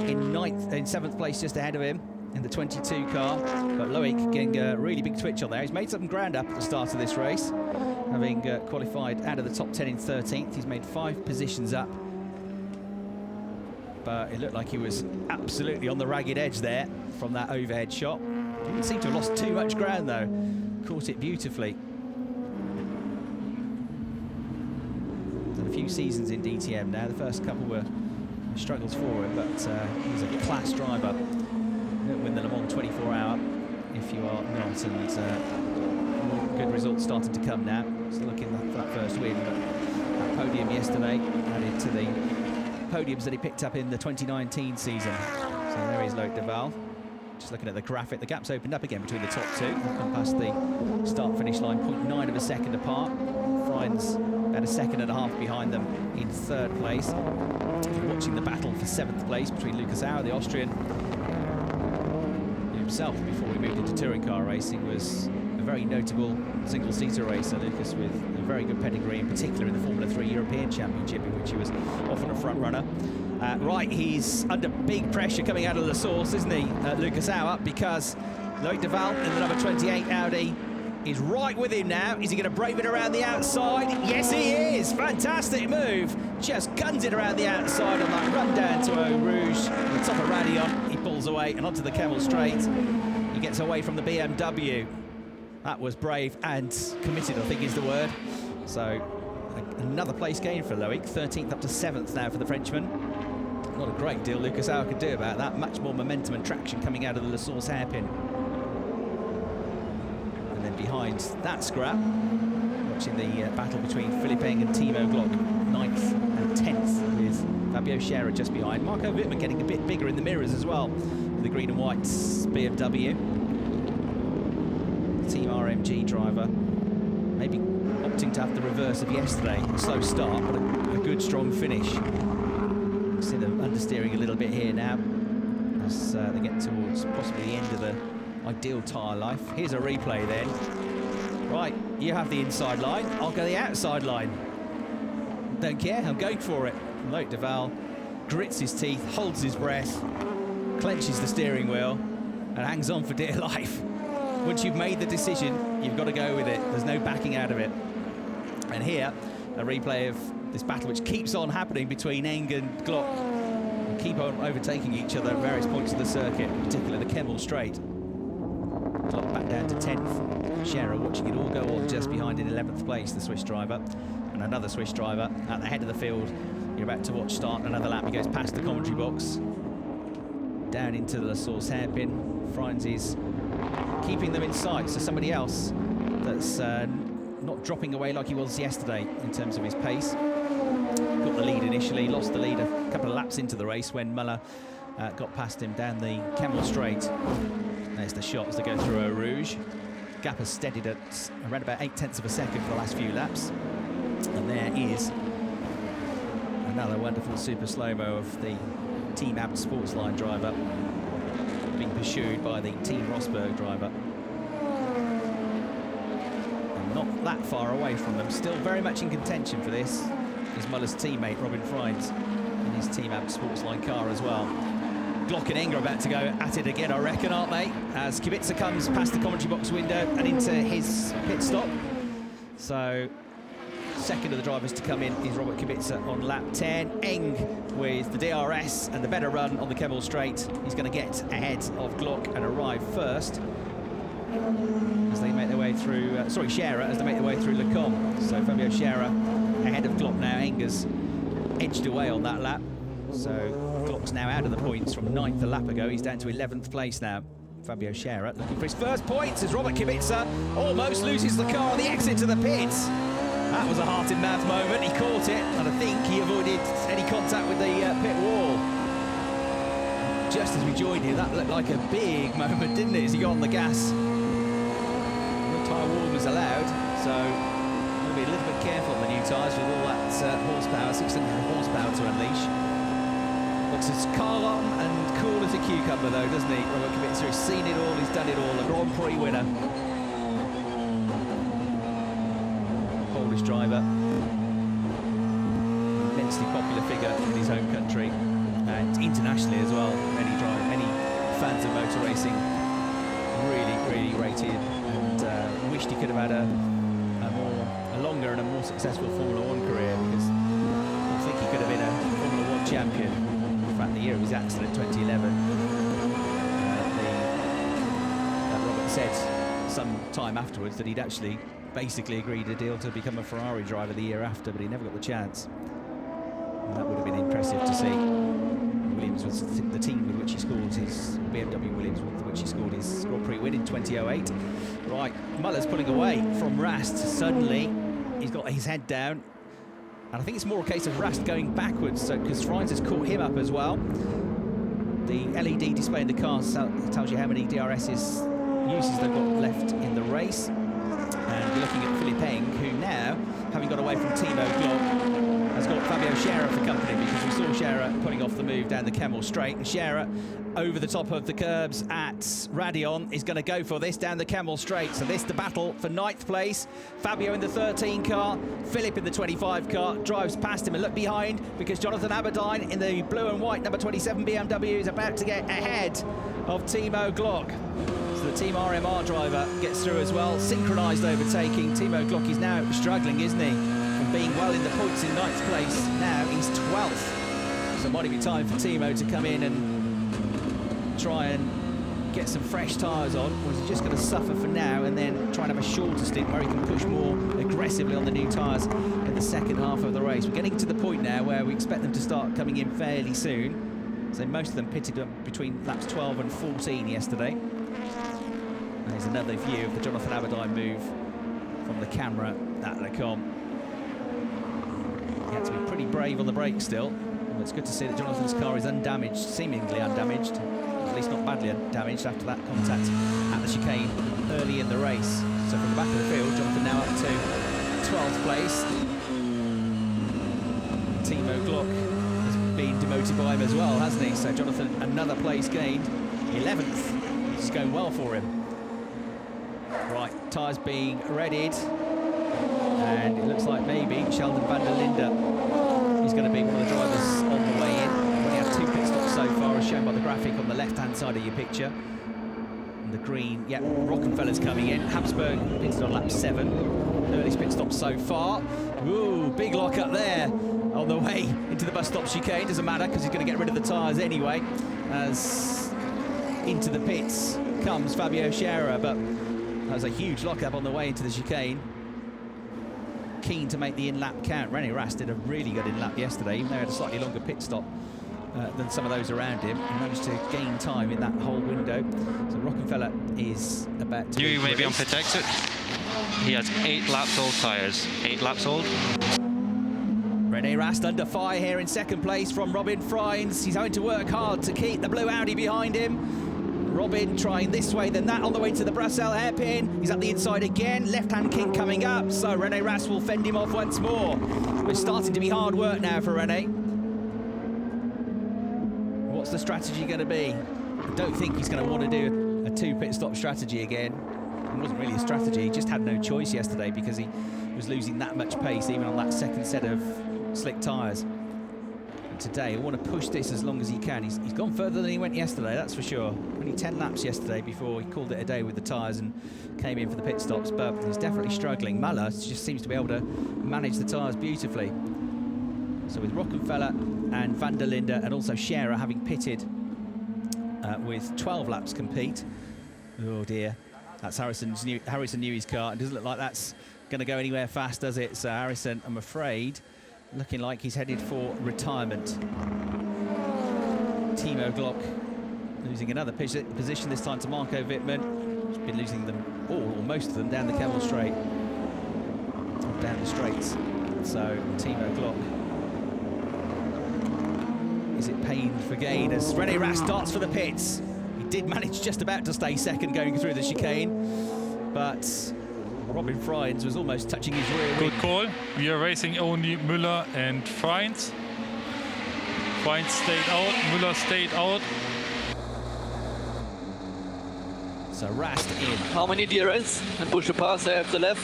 in 7th place, just ahead of him in the 22 car. But Loic getting a really big twitch on there. He's made some ground up at the start of this race, having qualified out of the top 10 in 13th. He's made 5 positions up. But it looked like he was absolutely on the ragged edge there from that overhead shot. Didn't seem to have lost too much ground though. Caught it beautifully. Done a few seasons in DTM now. The first couple were struggles for him, but he's a class driver. He'll win the Le Mans 24-hour if you are not, and good results starting to come now. Still looking for that first win, but that podium yesterday added to the podiums that he picked up in the 2019 season. So there is Loic Duval. Just looking at the graphic, the gap's opened up again between the top 2. They've come past the start-finish line, 0.9 of a second apart. Frijns about a second and a half behind them in 3rd place. Watching the battle for 7th place between Lucas Auer, the Austrian, who himself, before we moved into touring car racing, was a very notable single-seater racer. Lucas with a very good pedigree, in particular in the Formula 3 European Championship, in which he was often a front-runner. Right, he's under big pressure coming out of the source, isn't he, Lucas Auer, because Loic Duval in the number 28 Audi is right with him now. Is he going to brave it around the outside? Yes, he is. Fantastic move. Just guns it around the outside on that run down to Eau Rouge. On the top of Radion, he pulls away and onto the Kemmel Straight. He gets away from the BMW. That was brave and committed, I think is the word. So another place gain for Loic, 13th up to 7th now for the Frenchman. Not a great deal Lucas Auer could do about that. Much more momentum and traction coming out of the Le Source hairpin. And then behind that scrap, watching the battle between Philipp Eng and Timo Glock, 9th and 10th, with Fabio Gerhard just behind. Marco Wittmann getting a bit bigger in the mirrors as well, with the green and white BMW. Team RMG driver, maybe opting to have the reverse of yesterday. A slow start, but a good strong finish. See them understeering a little bit here now, as they get towards possibly the end of the ideal tyre life. Here's a replay then. Right, you have the inside line, I'll go the outside line. Don't care, I'm going for it. Loic Duval grits his teeth, holds his breath, clenches the steering wheel, and hangs on for dear life. Once you've made the decision, you've got to go with it. There's no backing out of it. And here, a replay of this battle which keeps on happening between Eng and Glock. They keep on overtaking each other at various points of the circuit, in particular the Kemmel Straight. Glock back down to 10th. Scherer watching it all go on just behind in 11th place, the Swiss driver. And another Swiss driver at the head of the field. You're about to watch start another lap. He goes past the commentary box, down into the source hairpin. Frijns is keeping them in sight, so somebody else that's not dropping away like he was yesterday in terms of his pace. Got the lead initially, lost the lead a couple of laps into the race when Müller got past him down the Kemmel Straight. There's the shot as they go through Eau Rouge. Gap has steadied at around about 0.8 of a second for the last few laps. And there is another wonderful super slow-mo of the Team Abt Sportsline driver being pursued by the Team Rosberg driver. And not that far away from them, still very much in contention for this, is Müller's teammate Robin Frijns in his Team Abt Sportsline car as well. Glock and Eng are about to go at it again, I reckon, aren't they? As Kubica comes past the commentary box window and into his pit stop. So, second of the drivers to come in is Robert Kubica on lap 10. Eng with the DRS and the better run on the Kemmel Straight. He's going to get ahead of Glock and arrive first as they make their way through, Scherer, as they make their way through Le Combe. So Fabio Scherer ahead of Glock now. Eng has edged away on that lap. So Glock's now out of the points from 9th a lap ago. He's down to 11th place now. Fabio Scherer looking for his first points as Robert Kubica almost loses the car on the exit to the pits. That was a heart-in-mouth moment. He caught it, and I think he avoided any contact with the pit wall. Just as we joined him, that looked like a big moment, didn't it, as he got on the gas. No tyre warm was allowed, so we'll be a little bit careful on the new tyres with all that horsepower, 600 horsepower to unleash. Looks as calm and cool as a cucumber, though, doesn't he? Robert Kubica, he's seen it all, he's done it all, a Grand Prix winner. Polish driver, immensely popular figure in his home country and internationally as well. Many fans of motor racing really rated and wished he could have had a longer and a more successful Formula One career, because I think he could have been a Formula One champion. In fact, the year of his accident, 2011, Robert said some time afterwards that he'd actually basically agreed a deal to become a Ferrari driver the year after, but he never got the chance. And that would have been impressive to see. Williams was the team with which he scored his BMW Williams with which he scored his Grand Prix win in 2008. Right, Müller's pulling away from Rast. Suddenly, he's got his head down, and I think it's more a case of Rast going backwards, because Frijns has caught him up as well. The LED display in the car tells you how many DRS uses they've got left in the race. And we're looking at Philippe Eng, who now, having got away from Timo Glock, has got Fabio Scherer for company, because we saw Scherer putting off the move down the Kemmel Straight, and Scherer over the top of the curbs at Raidillon is going to go for this down the Kemmel Straight. So this the battle for 9th place. Fabio in the 13 car, Philippe in the 25 car, drives past him, and look behind, because Jonathan Aberdeen in the blue and white number 27 BMW is about to get ahead of Timo Glock. So the Team RMR driver gets through as well, synchronised overtaking. Timo Glock is now struggling, isn't he, from being well in the points in 9th place. Now he's 12th. So it might be time for Timo to come in and try and get some fresh tyres on, or is he just going to suffer for now and then try and have a shorter stint where he can push more aggressively on the new tyres in the second half of the race? We're getting to the point now where we expect them to start coming in fairly soon. So most of them pitted up between laps 12 and 14 yesterday. There's another view of the Jonathan Aberdeen move from the camera at Le Combe. He had to be pretty brave on the brakes still. But it's good to see that Jonathan's car is undamaged, seemingly undamaged, at least not badly damaged after that contact at the chicane early in the race. So from the back of the field, Jonathan now up to 12th place. Timo Glock has been demoted by him as well, hasn't he? So Jonathan, another place gained, 11th. It's going well for him. Right, tyres being readied, and it looks like maybe Sheldon van der Linde is going to be one of the drivers on the way in. We've only had 2 pit stops so far, as shown by the graphic on the left-hand side of your picture. And the green, yeah, Rockenfeller's coming in. Habsburg pitted on lap 7. Earliest pit stop so far. Ooh, big lock up there on the way into the bus stop chicane. Doesn't matter because he's going to get rid of the tyres anyway. As into the pits comes Fabio Scherer, but there's a huge lock-up on the way into the chicane. Keen to make the in-lap count. René Rast did a really good in-lap yesterday, even though he had a slightly longer pit stop than some of those around him. He managed to gain time in that whole window. So Rockenfeller is about to Newey maybe on pit exit. He has 8 laps old tyres. 8 laps old. René Rast under fire here in second place from Robin Frijns. He's having to work hard to keep the blue Audi behind him. Robin trying this way, then that on the way to the Brussels hairpin. He's up the inside again. Left-hand kick coming up, so René Rast will fend him off once more. It's starting to be hard work now for René. What's the strategy going to be? I don't think he's going to want to do a 2 pit stop strategy again. It wasn't really a strategy, he just had no choice yesterday because he was losing that much pace even on that second set of slick tyres. And today, I want to push this as long as he can. He's gone further than he went yesterday, that's for sure. Only 10 laps yesterday before he called it a day with the tyres and came in for the pit stops, but he's definitely struggling. Müller just seems to be able to manage the tyres beautifully. So with Rockenfeller and van der Linde and also Scherer having pitted with 12 laps compete. Oh dear, that's Harrison Newey's car. It doesn't look like that's going to go anywhere fast, does it? So Harrison, I'm afraid, looking like he's headed for retirement. Timo Glock losing another position, this time to Marco Wittmann. He's been losing them all, or most of them, down the Kevel Straight, or down the straights. So Timo Glock, is it pain for gain as René Rast starts for the pits? He did manage just about to stay second going through the chicane, but Robin Frijns was almost touching his rear wing. Good call. We are racing only Müller and Frijns. Frijns stayed out, Müller stayed out. So Rast in. How many DRS and push-to-pass they have left?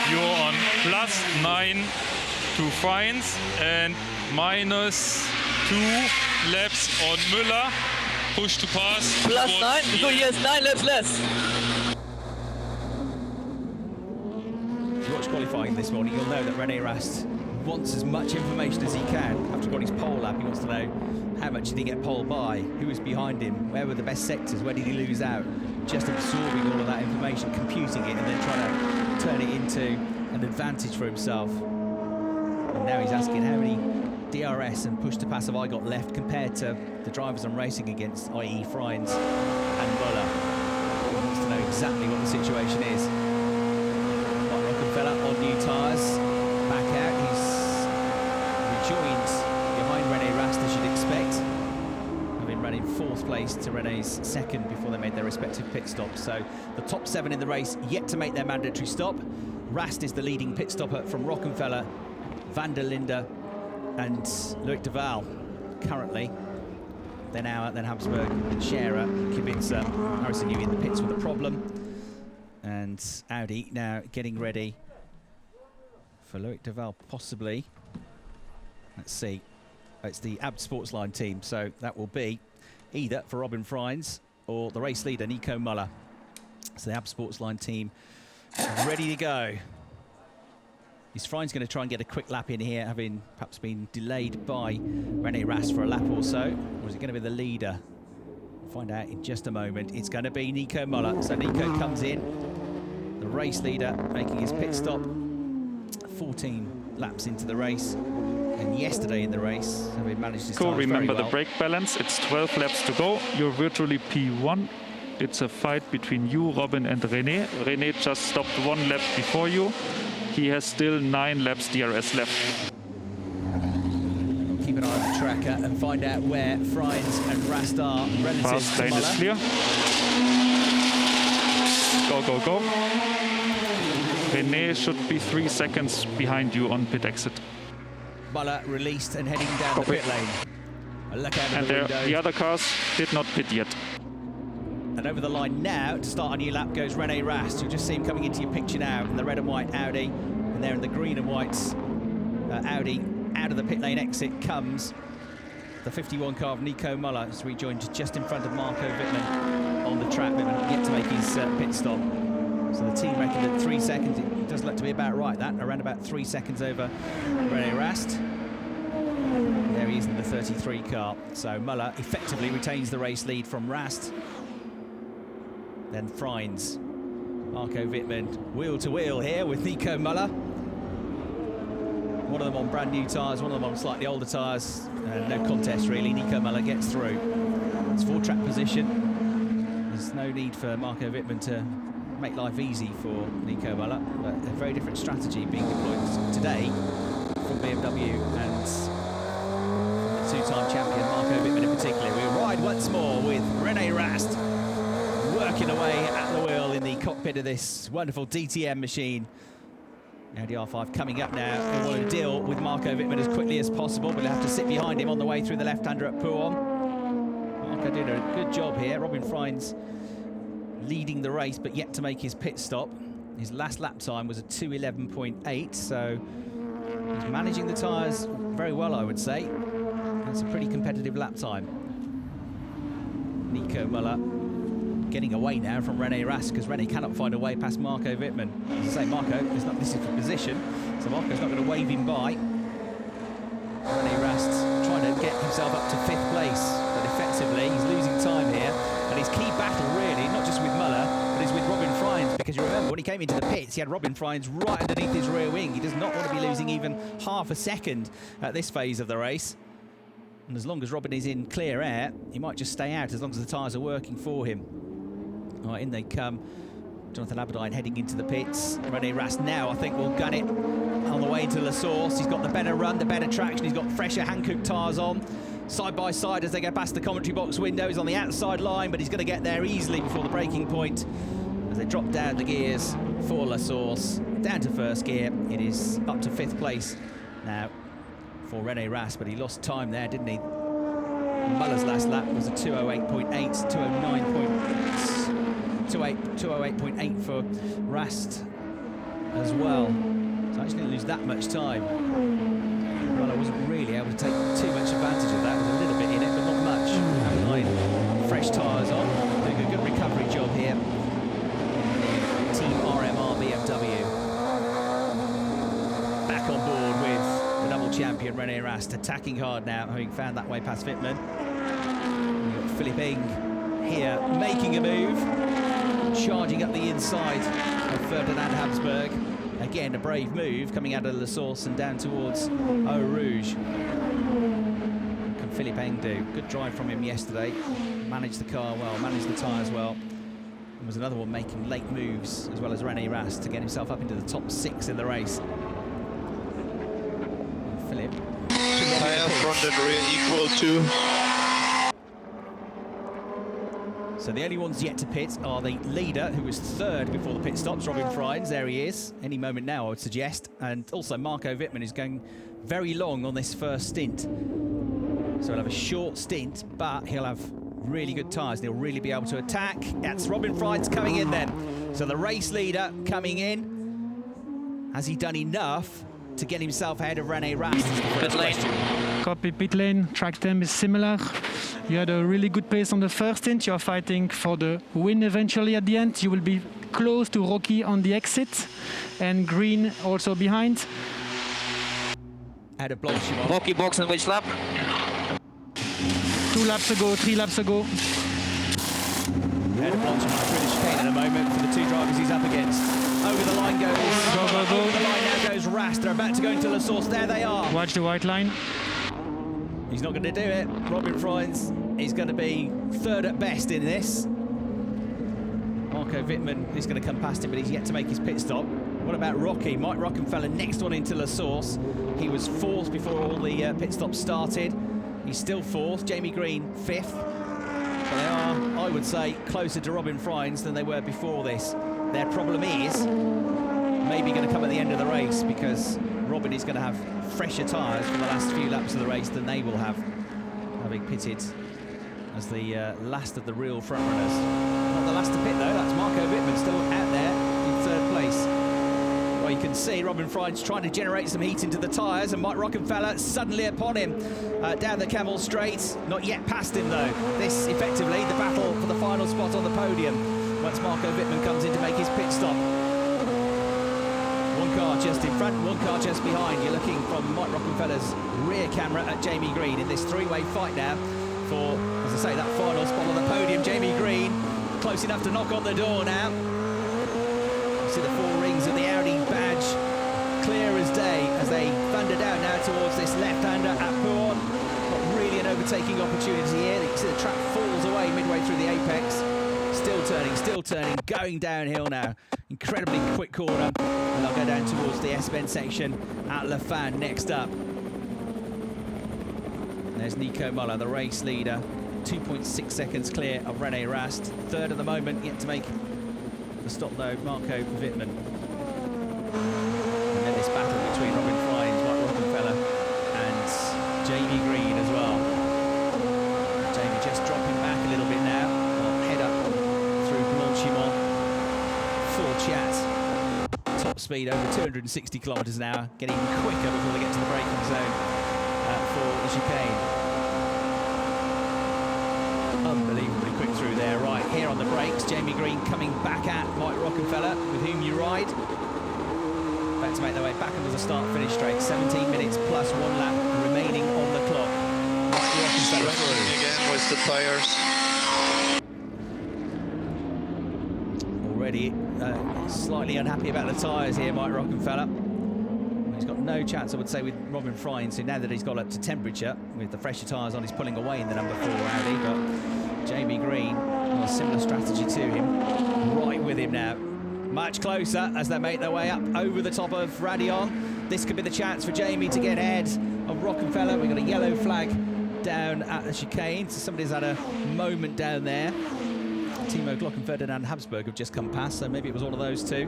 You're on +9 to Frijns and -2 laps on Müller. Push to pass. +9, so he has 9 laps less. If you watch qualifying this morning, you'll know that René Rast wants as much information as he can. After he got his pole lap, he wants to know how much did he get pole by, who was behind him, where were the best sectors, where did he lose out. Just absorbing all of that information, computing it, and then trying to turn it into an advantage for himself. And now he's asking how many DRS and push-to-pass have I got left compared to the drivers I'm racing against, i.e. Frijns and Müller. He wants to know exactly what the situation is. Rockenfeller on new tyres, back out. He's rejoined behind René Rast, as you'd expect, having run in 4th place to René's 2nd before they made their respective pit stops. So the top 7 in the race yet to make their mandatory stop. Rast is the leading pit stopper from Rockenfeller, van der Linde and Loic de Waal currently. Then Auer, then Habsburg, and Scherer, Kubica, Harrison Newey in the pits with a problem. And Audi now getting ready for Loic de Waal, possibly. Let's see. It's the Abt Sportsline team, so that will be either for Robin Frijns or the race leader, Nico Müller. So the Abt Sportsline team ready to go. Is Frijns going to try and get a quick lap in here, having perhaps been delayed by René Rast for a lap or so? Or is it going to be the leader? We'll find out in just a moment. It's going to be Nico Müller. So Nico comes in, the race leader, making his pit stop 14 laps into the race. And yesterday in the race, having managed his tyres Remember very well. the brake balance, it's 12 laps to go. You're virtually P1. It's a fight between you, Robin, and René. René just stopped 1 lap before you. He has still 9 laps DRS left. Keep an eye on the tracker and find out where Frijns and Rast are relative Fast to lane is Müller. clear. Go, go, go. René should be 3 seconds behind you on pit exit. Müller released and heading down the pit lane. A look out of the window. The other cars did not pit yet. And over the line now to start a new lap goes René Rast. You'll just see him coming into your picture now in the red and white Audi. And there in the green and white Audi, out of the pit lane exit comes the 51 car of Nico Müller, has rejoined just in front of Marco Wittmann on the track. Wittmann yet to make his pit stop. So the team reckoned at 3 seconds. It does look to be about right, that. Around about 3 seconds over René Rast. There he is in the 33 car. So Müller effectively retains the race lead from Rast. Then Frijns. Marco Wittmann wheel to wheel here with Nico Müller. One of them on brand new tyres, one of them on slightly older tyres. No contest really, Nico Müller gets through. It's 4-track position. There's no need for Marco Wittmann to make life easy for Nico Müller, but a very different strategy being deployed today from BMW and from the two-time champion Marco Wittmann in particular. We ride once more with René Rast working away at the wheel in the cockpit of this wonderful DTM machine. Audi R5 coming up now. They want to deal with Marco Wittmann as quickly as possible, but they'll have to sit behind him on the way through the left-hander at Podium. Marco did a good job here. Robin Frijns leading the race, but yet to make his pit stop. His last lap time was a 2:11.8, so he's managing the tyres very well, I would say. That's a pretty competitive lap time. Nico Müller getting away now from René Rast, because René cannot find a way past Marco Wittmann. As I say, Marco is not, this is for position, so Marco's not going to wave him by. René Rast trying to get himself up to 5th place, but effectively he's losing time here. And his key battle really, not just with Müller, but is with Robin Frijns, because you remember when he came into the pits, he had Robin Frijns right underneath his rear wing. He does not want to be losing even half a second at this phase of the race. And as long as Robin is in clear air, he might just stay out as long as the tyres are working for him. All right, in they come. Jonathan Aberdeen heading into the pits. René Rast now, I think, will gun it on the way into La Source. He's got the better run, the better traction. He's got fresher Hankook tyres on. Side by side as they go past the commentary box window. He's on the outside line, but he's going to get there easily before the braking point. As they drop down the gears for La Source. Down to first gear. It is up to 5th place now for René Rast, but he lost time there, didn't he? Muller's last lap was a 2:08.8, 208.8 for Rast as well. So actually didn't lose that much time. Muller wasn't really able to take too much advantage of that. There was a little bit in it, but not much. Fresh tyres on, doing a good recovery job here. Team RMR BMW back on board with the double champion René Rast, attacking hard now, having found that way past Wittmann. You've got Philipp Eng here making a move, charging up the inside of Ferdinand Habsburg. Again, a brave move coming out of La Source and down towards Eau Rouge. What can Philipp Eng do? Good drive from him yesterday. Managed the car well, managed the tyres well. And was another one making late moves, as well as René Rast, to get himself up into the top 6 in the race. And Philipp. Tyre front and rear equal to. So the only ones yet to pit are the leader, who was 3rd before the pit stops, Robin Frijns. There he is, any moment now, I would suggest. And also Marco Wittmann is going very long on this first stint. So he'll have a short stint, but he'll have really good tyres and he'll really be able to attack. That's Robin Frijns coming in then. So the race leader coming in. Has he done enough to get himself ahead of René Rast? Pit lane. Copy, pit lane. Track time is similar. You had a really good pace on the first stint. You're fighting for the win eventually at the end. You will be close to Rocky on the exit and Green also behind. Out of Blanchimont. Rocky box in which lap? 2 laps ago, 3 laps ago. Out of Blanchimont through the chicane in a moment for the 2 drivers he's up against. Over the line goes. Go, go, go. Over the line now goes Rast. They're about to go into La Source. There they are. Watch the white line. He's not going to do it. Robin Frijns is going to be 3rd at best in this. Marco Wittmann is going to come past him, but he's yet to make his pit stop. What about Rocky? Mike Rockenfeller next one into La Source. He was 4th before all the pit stops started. He's still 4th. Jamie Green 5th. But they are, I would say, closer to Robin Frijns than they were before this. Their problem is maybe going to come at the end of the race, because Robin is going to have fresher tyres for the last few laps of the race than they will have, having pitted as the last of the real front runners. Not the last to pit though, that's Marco Wittmann still out there in 3rd place. Well, you can see Robin Frijns trying to generate some heat into the tyres, and Mike Rockenfeller suddenly upon him down the Camel Straight. Not yet past him though. This effectively the battle for the final spot on the podium once Marco Wittmann comes in to make his pit stop. One car just in front, one car just behind. You're looking from Mike Rockenfeller's rear camera at Jamie Green in this 3-way fight now for, as I say, that final spot on the podium. Jamie Green close enough to knock on the door now. See the 4 rings of the Audi badge clear as day as they thunder down now towards this left-hander at Podium. Not really an overtaking opportunity here. You can see the track falls away midway through the apex. Still turning, going downhill now. Incredibly quick corner. And they'll go down towards the S-bend section at Le Fan next up. There's Nico Müller, the race leader. 2.6 seconds clear of René Rast. 3rd at the moment, yet to make the stop though, Marco Wittmann. And then this battle between Robin Frijns, Mike Rockenfeller and Jamie Green as well. Jamie just dropping back a little bit now. Well, head up through Blanchimont. Full chat. Top speed over 260 kilometres an hour. Getting quicker before they get to the braking zone for the chicane. Unbelievably quick through there. Right, here on the brakes, Jamie Green coming back at Mike Rockenfeller, with whom you ride. About to make their way back into the start-finish straight. 17 minutes plus 1 lap remaining on the clock. Mike Rockenfeller through. Again with the tires. Already slightly unhappy about the tyres here, Mike Rockenfeller. He's got no chance, I would say, with Robin Frijns, who now that he's got up to temperature, with the fresher tyres on, he's pulling away in the number 4 Audi. But Jamie Green, a similar strategy to him, right with him now. Much closer as they make their way up over the top of Radion. This could be the chance for Jamie to get ahead of Rockenfeller. We've got a yellow flag down at the chicane, so somebody's had a moment down there. Timo Glock and Ferdinand Habsburg have just come past, so maybe it was one of those two.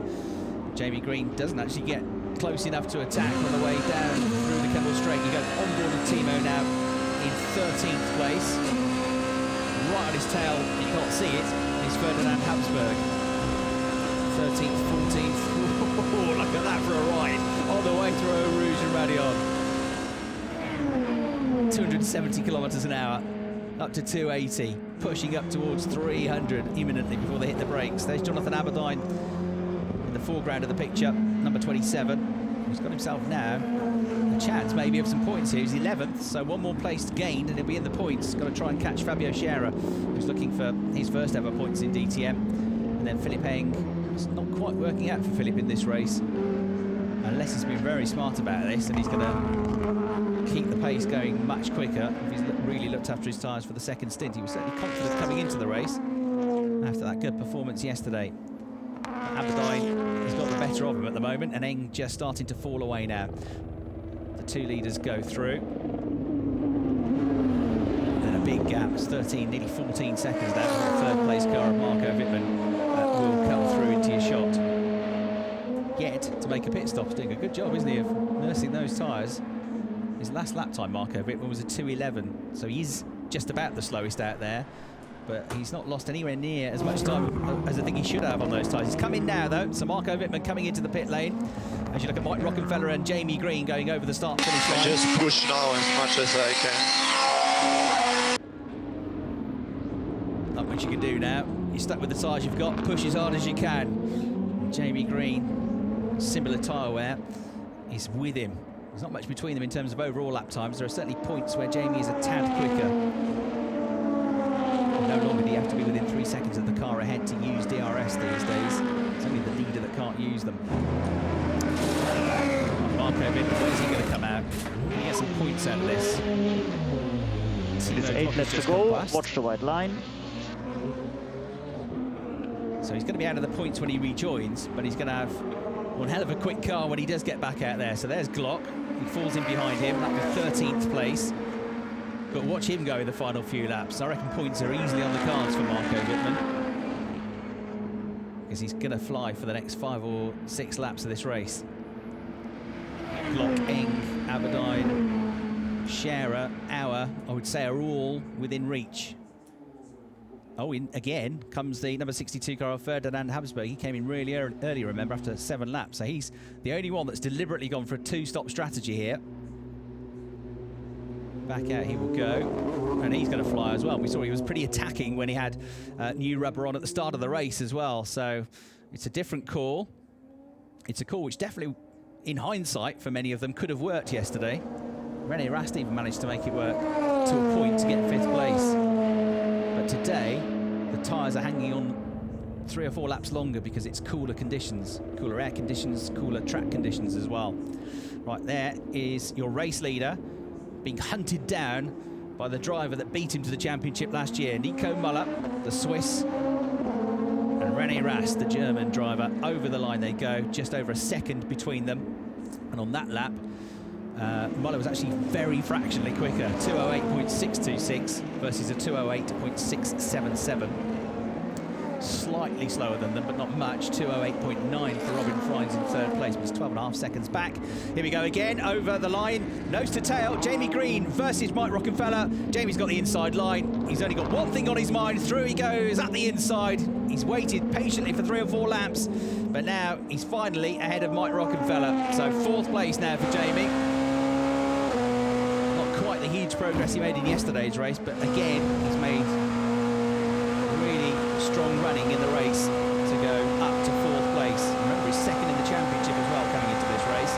Jamie Green doesn't actually get close enough to attack on the way down through the Camel Straight. You go on board with Timo now in 13th place. Right on his tail, you can't see it, is Ferdinand Habsburg. 13th, 14th. Oh, look at that for a ride all the way through Eau Rouge and Radion. 270 kilometres an hour, up to 280, pushing up towards 300 imminently before they hit the brakes. There's Jonathan Aberdeen in the foreground of the picture, number 27. He's got himself now a chance maybe of some points here. He's 11th, so 1 more place gained and he'll be in the points. Got to try and catch Fabio Scherer, who's looking for his first ever points in DTM. And then Philipp Eng. It's not quite working out for Philipp in this race, unless he's been very smart about this and he's going to keep the pace going much quicker. If he's really looked after his tyres for the second stint. He was certainly confident coming into the race after that good performance yesterday. Aberdeen has got the better of him at the moment, and Eng just starting to fall away now. The 2 leaders go through. And a big gap, it's 13, nearly 14 seconds now. The 3rd place car of Marco Wittmann will come through into your shot. Yet, to make a pit stop, he's doing a good job, isn't he, of nursing those tyres. His last lap time, Marco Wittmann, was a 2:11, so he's just about the slowest out there. But he's not lost anywhere near as much time as I think he should have on those tyres. He's come in now, though, so Marco Wittmann coming into the pit lane. As you look at Mike Rockenfeller and Jamie Green going over the start-finish line. Just push now as much as I can. Not much you can do now. You're stuck with the tyres you've got. Push as hard as you can. Jamie Green, similar tyre wear, is with him. There's not much between them in terms of overall lap times. There are certainly points where Jamie is a tad quicker. No longer do you have to be within 3 seconds of the car ahead to use DRS these days. It's only the leader that can't use them. Marco Wittmann, where's he going to come out? Can he get some points out of this? There's 8 left to go. Watch the white line. So he's going to be out of the points when he rejoins, but he's going to have one hell of a quick car when he does get back out there. So there's Glock. He falls in behind him, up to 13th place. But watch him go in the final few laps. I reckon points are easily on the cards for Marco Wittmann. because he's going to fly for the next 5 or 6 laps of this race. Glock, Eng, Aberdeen, Scherer, Auer, I would say, are all within reach. Oh, again comes the number 62 car of Ferdinand Habsburg. He came in really early, remember, after 7 laps. So he's the only one that's deliberately gone for a 2-stop strategy here. Back out he will go, and he's going to fly as well. We saw he was pretty attacking when he had new rubber on at the start of the race as well. So it's a different call. It's a call which definitely, in hindsight, for many of them, could have worked yesterday. René Rast even managed to make it work to a point to get 5th place. But today, the tyres are hanging on 3 or 4 laps longer because it's cooler conditions, cooler air conditions, cooler track conditions as well. Right, there is your race leader being hunted down by the driver that beat him to the championship last year, Nico Müller, the Swiss, and René Rast, the German driver. Over the line they go, just over a second between them. And on that lap, Müller was actually very fractionally quicker, 208.626 versus a 208.677. Slightly slower than them, but not much. 208.9 for Robin Frijns in 3rd place, but it's 12.5 seconds back. Here we go again, over the line, nose to tail. Jamie Green versus Mike Rockenfeller. Jamie's got the inside line. He's only got one thing on his mind. Through he goes, at the inside. He's waited patiently for 3 or 4 laps, but now he's finally ahead of Mike Rockenfeller. So 4th place now for Jamie. Not quite the huge progress he made in yesterday's race, but again, he's made really strong running in the race to go up to 4th place. Remember, he's 2nd in the championship as well coming into this race.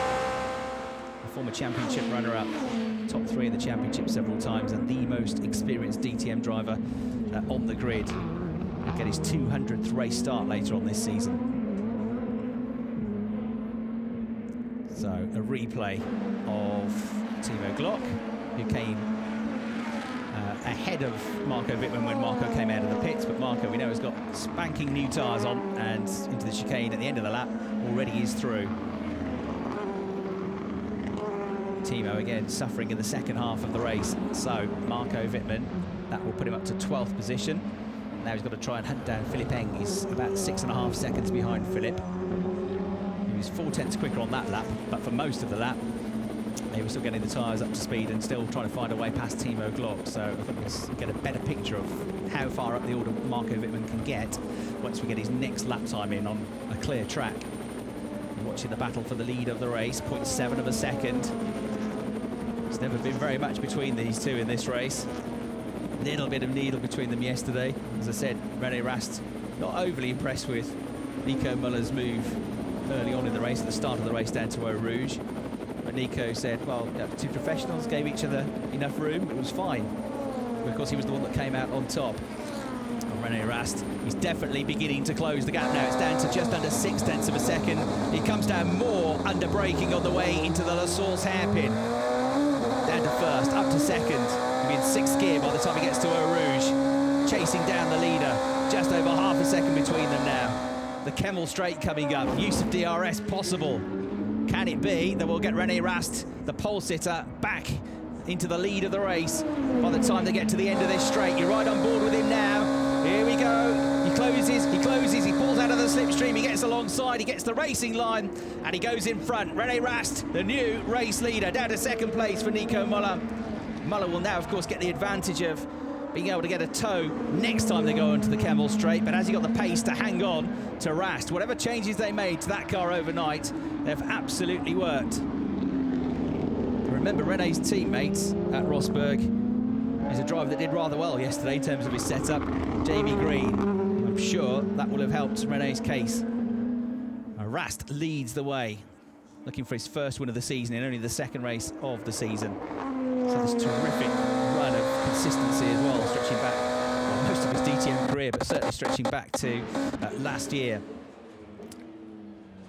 A former championship runner-up, top 3 in the championship several times, and the most experienced DTM driver on the grid. He'll get his 200th race start later on this season. So a replay of Timo Glock, who came ahead of Marco Wittmann when Marco came out of the pits, but Marco, we know, has got spanking new tyres on, and into the chicane at the end of the lap already is through. Timo again suffering in the second half of the race, so Marco Wittmann, that will put him up to 12th position. Now he's got to try and hunt down Philipp Eng. He's about 6.5 seconds behind Philipp. He was 4/10 quicker on that lap, but for most of the lap they were still getting the tyres up to speed and still trying to find a way past Timo Glock. So I think we'll get a better picture of how far up the order Marco Wittmann can get once we get his next lap time in on a clear track. We're watching the battle for the lead of the race, 0.7 of a second. There's never been very much between these two in this race. Little bit of needle between them yesterday. As I said, René Rast not overly impressed with Nico Müller's move early on in the race, at the start of the race down to Eau Rouge. But Nico said, well, two professionals gave each other enough room, it was fine. But of course, he was the one that came out on top. And René Rast, he's definitely beginning to close the gap now. It's down to just under 0.6 of a second. He comes down more under braking on the way into the La Source hairpin. Down to 1st, up to 2nd. He'll be in 6th gear by the time he gets to Eau Rouge. Chasing down the leader. Just over half a second between them now. The Kemmel Straight coming up. Use of DRS possible. Can it be that we'll get René Rast, the pole sitter, back into the lead of the race by the time they get to the end of this straight? You're right on board with him now. Here we go. He closes, he pulls out of the slipstream, he gets alongside, he gets the racing line, and he goes in front. René Rast, the new race leader, down to 2nd place for Nico Müller. Müller will now, of course, get the advantage of being able to get a tow next time they go onto the Kemmel Straight, but has he got the pace to hang on to Rast? Whatever changes they made to that car overnight, they've absolutely worked. Remember, René's teammates at Rosberg is a driver that did rather well yesterday in terms of his setup, Jamie Green. I'm sure that will have helped René's case. Rast leads the way, looking for his 1st win of the season in only the 2nd race of the season. So this terrific run of consistency as well, stretching back, well, most of his DTM career, but certainly stretching back to last year,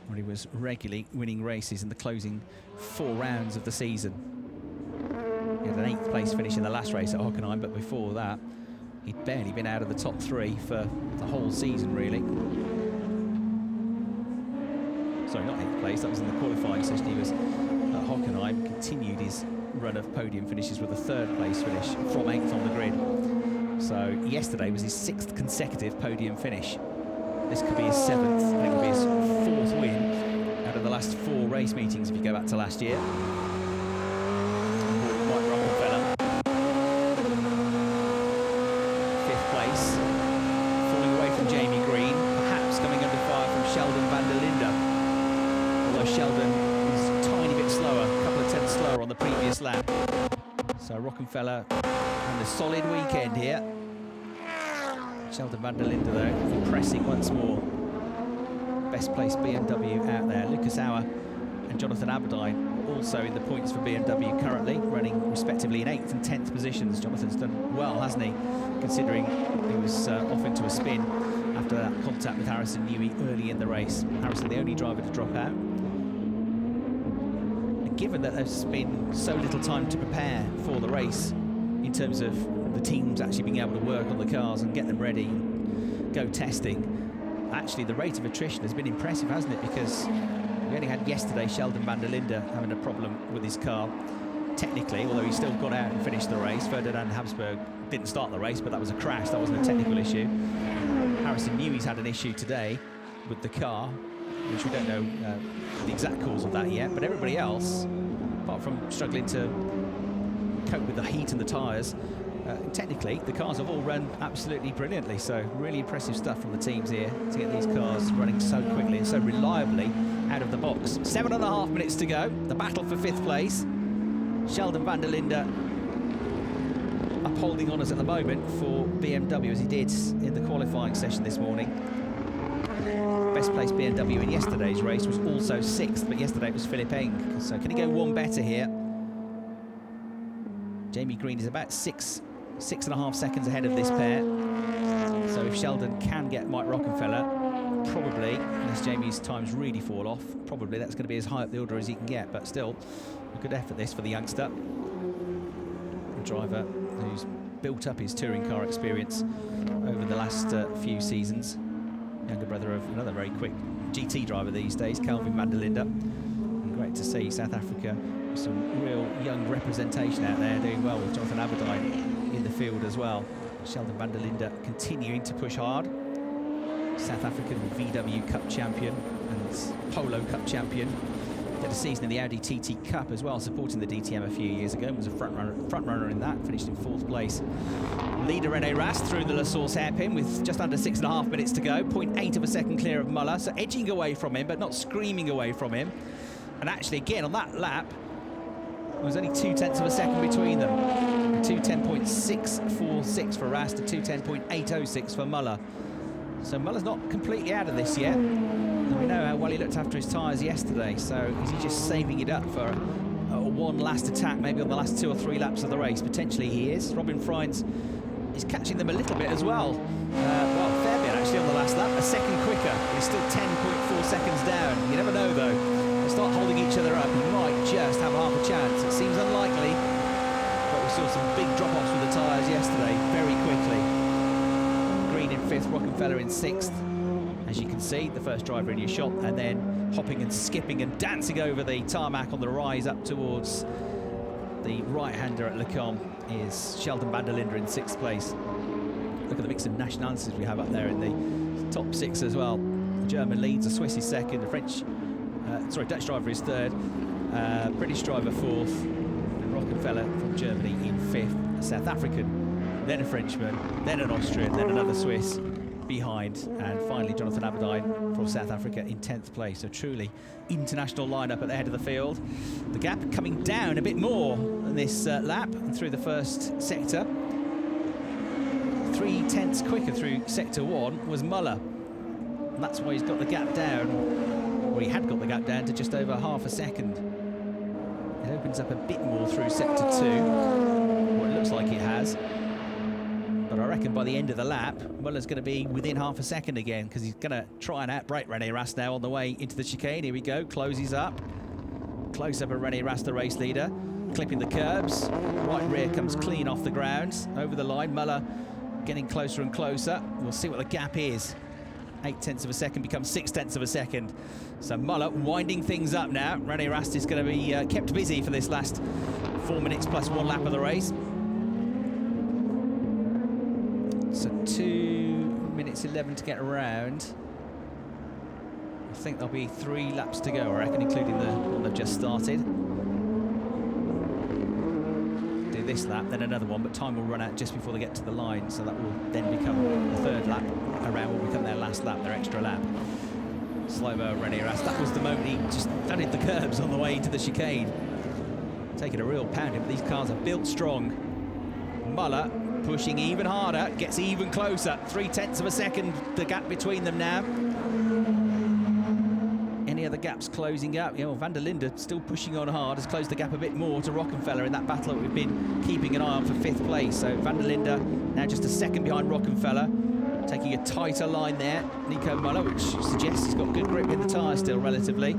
when he was regularly winning races in the closing 4 rounds of the season. He had an 8th place finish in the last race at Hockenheim, but before that, he'd barely been out of the top 3 for the whole season, really. Sorry, not 8th place, that was in the qualifying session. He was at Hockenheim, continued his run of podium finishes with a 3rd place finish from 8th on the grid. So yesterday was his 6th consecutive podium finish. this could be his 7th, and it could be his 4th win out of the last 4 race meetings if you go back to last year. Mike Rockefeller, 5th place, falling away from Jamie Green, perhaps coming under fire from Sheldon van der Linde, although Sheldon was a tiny bit slower, a couple of tenths slower on the previous lap. So Rockefeller having a solid weekend here. Sheldon van der Linde though, impressing once more. Best placed BMW out there. Lucas Auer and Jonathan Aberdeen also in the points for BMW currently, running respectively in 8th and 10th positions. Jonathan's done well, hasn't he? Considering he was off into a spin after that contact with Harrison Newey early in the race. Harrison, the only driver to drop out. And given that there's been so little time to prepare for the race in terms of the teams actually being able to work on the cars and get them ready and go testing, actually the rate of attrition has been impressive, hasn't it? Because we only had yesterday Sheldon van der Linde having a problem with his car. Technically, although he still got out and finished the race, Ferdinand Habsburg didn't start the race, but that was a crash, that wasn't a technical issue. Harrison Newey's had an issue today with the car, which we don't know the exact cause of that yet, but everybody else, apart from struggling to cope with the heat and the tyres, technically the cars have all run absolutely brilliantly, so really impressive stuff from the teams here to get these cars running so quickly and so reliably out of the box. 7.5 minutes to go, the battle for 5th place. Sheldon van der Linde upholding honours at the moment for BMW as he did in the qualifying session this morning. Best placed BMW in yesterday's race was also 6th, but yesterday it was Philip Eng, so can he go one better here? Jamie Green is about 6.5 seconds ahead of this pair. So if Sheldon can get Mike Rockefeller, probably, unless Jamie's times really fall off, probably that's going to be as high up the order as he can get, but still a good effort this for the youngster. A driver who's built up his touring car experience over the last few seasons. Younger brother of another very quick GT driver these days, Calvin van der Linde. And great to see South Africa, some real young representation out there, doing well with Jonathan Aberdeen in the field as well. Sheldon van der Linde continuing to push hard. South African VW Cup champion and Polo Cup champion. Did a season in the Audi TT Cup as well, supporting the DTM a few years ago. Was a front runner in that, finished in 4th place. Leader René Rast through the La Source hairpin with just under 6.5 minutes to go. 0.8 of a second clear of Müller, so edging away from him, but not screaming away from him. And actually, again, on that lap, there was only 0.2 of a second between them. 2:10.646 for Rast to 2:10.806 for Müller. So Muller's not completely out of this yet. And we know how well he looked after his tyres yesterday, so is he just saving it up for one last attack, maybe on the last 2 or 3 laps of the race? Potentially he is. Robin Frijns is catching them a little bit as well. Well, fair bit actually on the last lap, a second quicker, but he's still 10.4 seconds down. You never know though. They start holding each other up, he might just have half a chance. It seems unlikely, but we saw some big drop-offs with the tyres yesterday, very quickly. Green in 5th, Rockefeller in 6th. As you can see, the first driver in your shot, and then hopping and skipping and dancing over the tarmac on the rise up towards the right-hander at Le Combe is Sheldon van der Linde in 6th place. Look at the mix of nationalities we have up there in the top 6 as well. The German leads, a Swiss is 2nd, a Dutch driver is 3rd, British driver 4th, and Rockefeller from Germany in 5th, a South African, then a Frenchman, then an Austrian, then another Swiss behind, and finally Jonathan Aberdeen from South Africa in 10th place. So truly international lineup at the head of the field. The gap coming down a bit more in this lap and through the first sector. 0.3 quicker through sector 1 was Müller, and that's why he's got the gap down, or he had got the gap down to just over half a second. It opens up a bit more through sector 2, or it looks like it has. But I reckon by the end of the lap, Müller's going to be within half a second again, because he's going to try and outbrake René Rast now on the way into the chicane. Here we go, closes up. Close up of René Rast, the race leader, clipping the curbs. Right rear comes clean off the ground, over the line. Müller getting closer and closer. We'll see what the gap is. 0.8 of a second becomes 0.6 of a second. So Müller winding things up now. René Rast is going to be kept busy for this last 4 minutes plus 1 lap of the race. So 2 minutes 11 to get around. think there'll be 3 laps to go, I reckon, including the one they've just started. Do this lap, then another one, but time will run out just before they get to the line, so that will then become the 3rd lap around, will become their last lap, their extra lap. Slow-mo René Rast, that was the moment he just thudded the curbs on the way into the chicane. Taking a real pounding, but these cars are built strong. Müller pushing even harder, gets even closer. 0.3 of a second, the gap between them now. Any other gaps closing up? You know, Van der Linde still pushing on hard, has closed the gap a bit more to Rockenfeller in that battle that we've been keeping an eye on for 5th place. So Van der Linde now just a second behind Rockenfeller, taking a tighter line there. Nico Müller, which suggests he's got good grip in the tyre still relatively.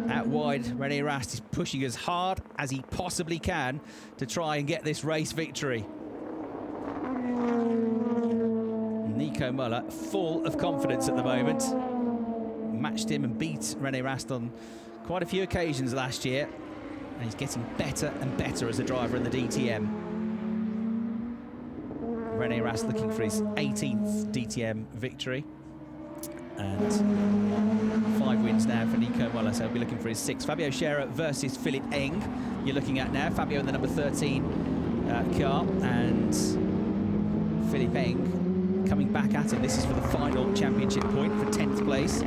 Out wide, René Rast is pushing as hard as he possibly can to try and get this race victory. Nico Müller, full of confidence at the moment. Matched him and beat René Rast on quite a few occasions last year. And he's getting better and better as a driver in the DTM. René Rast looking for his 18th DTM victory. And 5 wins now for Nico Müller, so he'll be looking for his 6th. Fabio Scherer versus Philipp Eng, you're looking at now. Fabio in the number 13 car, and Philipp Eng coming back at him. This is for the final championship point for 10th place.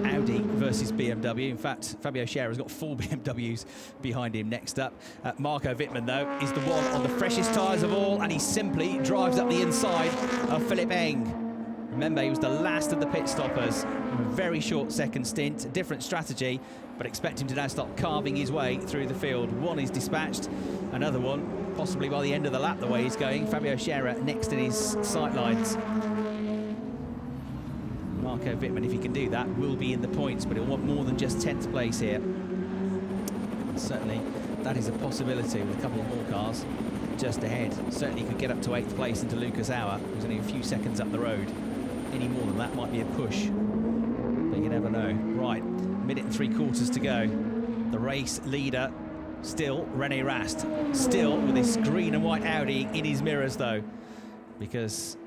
Audi versus BMW. In fact, Fabio Scherer has got 4 BMWs behind him. Next up, Marco Wittmann, though, is the one on the freshest tyres of all, and he simply drives up the inside of Philipp Eng. Remember, he was the last of the pit stoppers. A very short second stint, a different strategy, but expect him to now start carving his way through the field. One is dispatched, another one possibly by the end of the lap the way he's going. Fabio Scherer next in his sight lines. Marco Wittmann, if he can do that, will be in the points, but he'll want more than just 10th place here. Certainly, that is a possibility with a couple of more cars just ahead. Certainly could get up to 8th place into Lucas Auer, who's only a few seconds up the road. Any more than that might be a push, but you never know. Right, 1 minute and 3/4 to go. The race leader, still René Rast, still with this green and white Audi in his mirrors though, because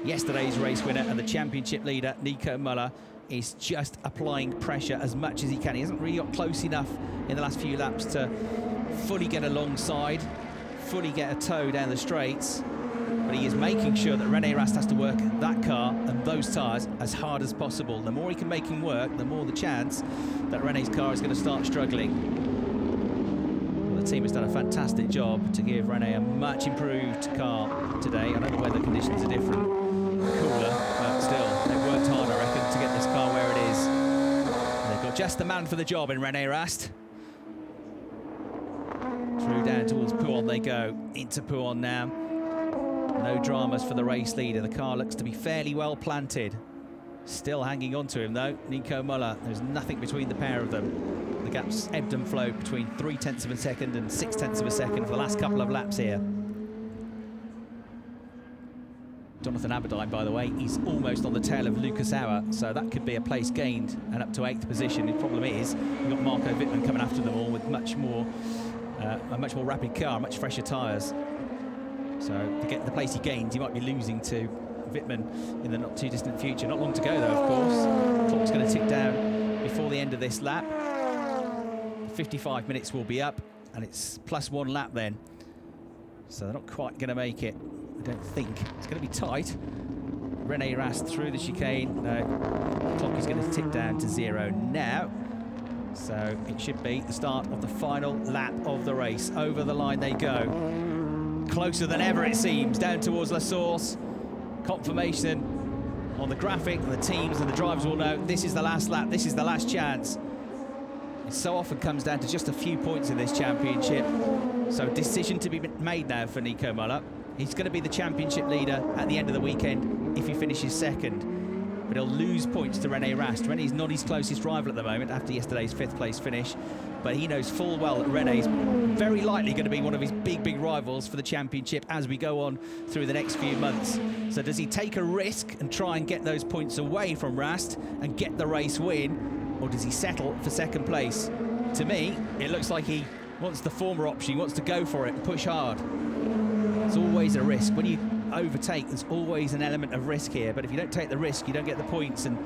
yesterday's race winner and the championship leader, Nico Müller, is just applying pressure as much as he can. He hasn't really got close enough in the last few laps to fully get alongside, fully get a toe down the straights, but he is making sure that René Rast has to work that car and those tyres as hard as possible. The more he can make him work, the more the chance that René's car is going to start struggling. Well, the team has done a fantastic job to give René a much improved car today. I know the weather conditions are different, cooler, but still, they've worked hard, I reckon, to get this car where it is. And they've got just the man for the job in René Rast. Through down towards Pouhon they go, into Pouhon now. No dramas for the race leader. The car looks to be fairly well planted. Still hanging on to him though, Nico Müller. There's nothing between the pair of them. The gap's ebbed and flowed between 0.3 of a second and 0.6 of a second for the last couple of laps here. Jonathan Aberdeen, by the way, is almost on the tail of Lucas Auer, so that could be a place gained and up to 8th position. The problem is, you've got Marco Wittmann coming after them all with a much more rapid car, much fresher tyres. So to get the place he gained, he might be losing to Wittmann in the not too distant future. Not long to go though, of course. The clock's going to tick down before the end of this lap. 55 minutes will be up, and it's +1 lap then. So they're not quite going to make it, I don't think. It's going to be tight. René Rast through the chicane. No, the clock is going to tick down to 0 now. So it should be the start of the final lap of the race. Over the line they go. Closer than ever it seems, down towards La Source. Confirmation on the graphic, and the teams and the drivers will know this is the last lap, this is the last chance. It so often comes down to just a few points in this championship. So a decision to be made now for Nico Müller. He's going to be the championship leader at the end of the weekend if he finishes second. But he'll lose points to René Rast. René's not his closest rival at the moment after yesterday's 5th place finish. But he knows full well that René's very likely going to be one of his big rivals for the championship as we go on through the next few months. So does he take a risk and try and get those points away from Rast and get the race win? Or does he settle for second place? To me, it looks like he wants the former option. He wants to go for it and push hard. It's always a risk. When you overtake, there's always an element of risk here, but if you don't take the risk, you don't get the points, and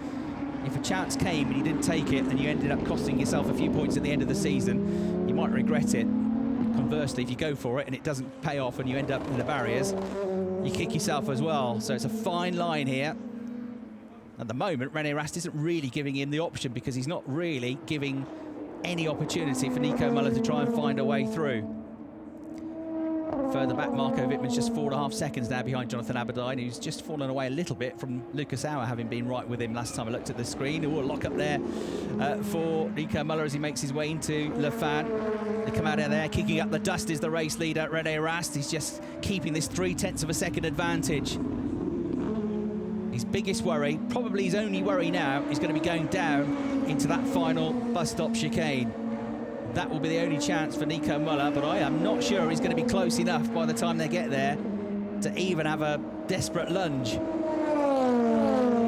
if a chance came and you didn't take it and you ended up costing yourself a few points at the end of the season, you might regret it. Conversely, if you go for it and it doesn't pay off and you end up in the barriers, you kick yourself as well. So it's a fine line here. At the moment, René Rast isn't really giving him the option because he's not really giving any opportunity for Nico Müller to try and find a way through. Further back, Marco Wittmann's just 4.5 seconds now behind Jonathan Aberdeen, who's just fallen away a little bit from Lucas Auer, having been right with him last time I looked at the screen. A lock up there for Nico Müller as he makes his way into Le Fan. They come out of there, kicking up the dust is the race leader, René Rast. He's just keeping this 0.3 of a second advantage. His biggest worry, probably his only worry now, is going to be going down into that final bus stop chicane. That will be the only chance for Nico Müller, but I am not sure he's going to be close enough by the time they get there to even have a desperate lunge.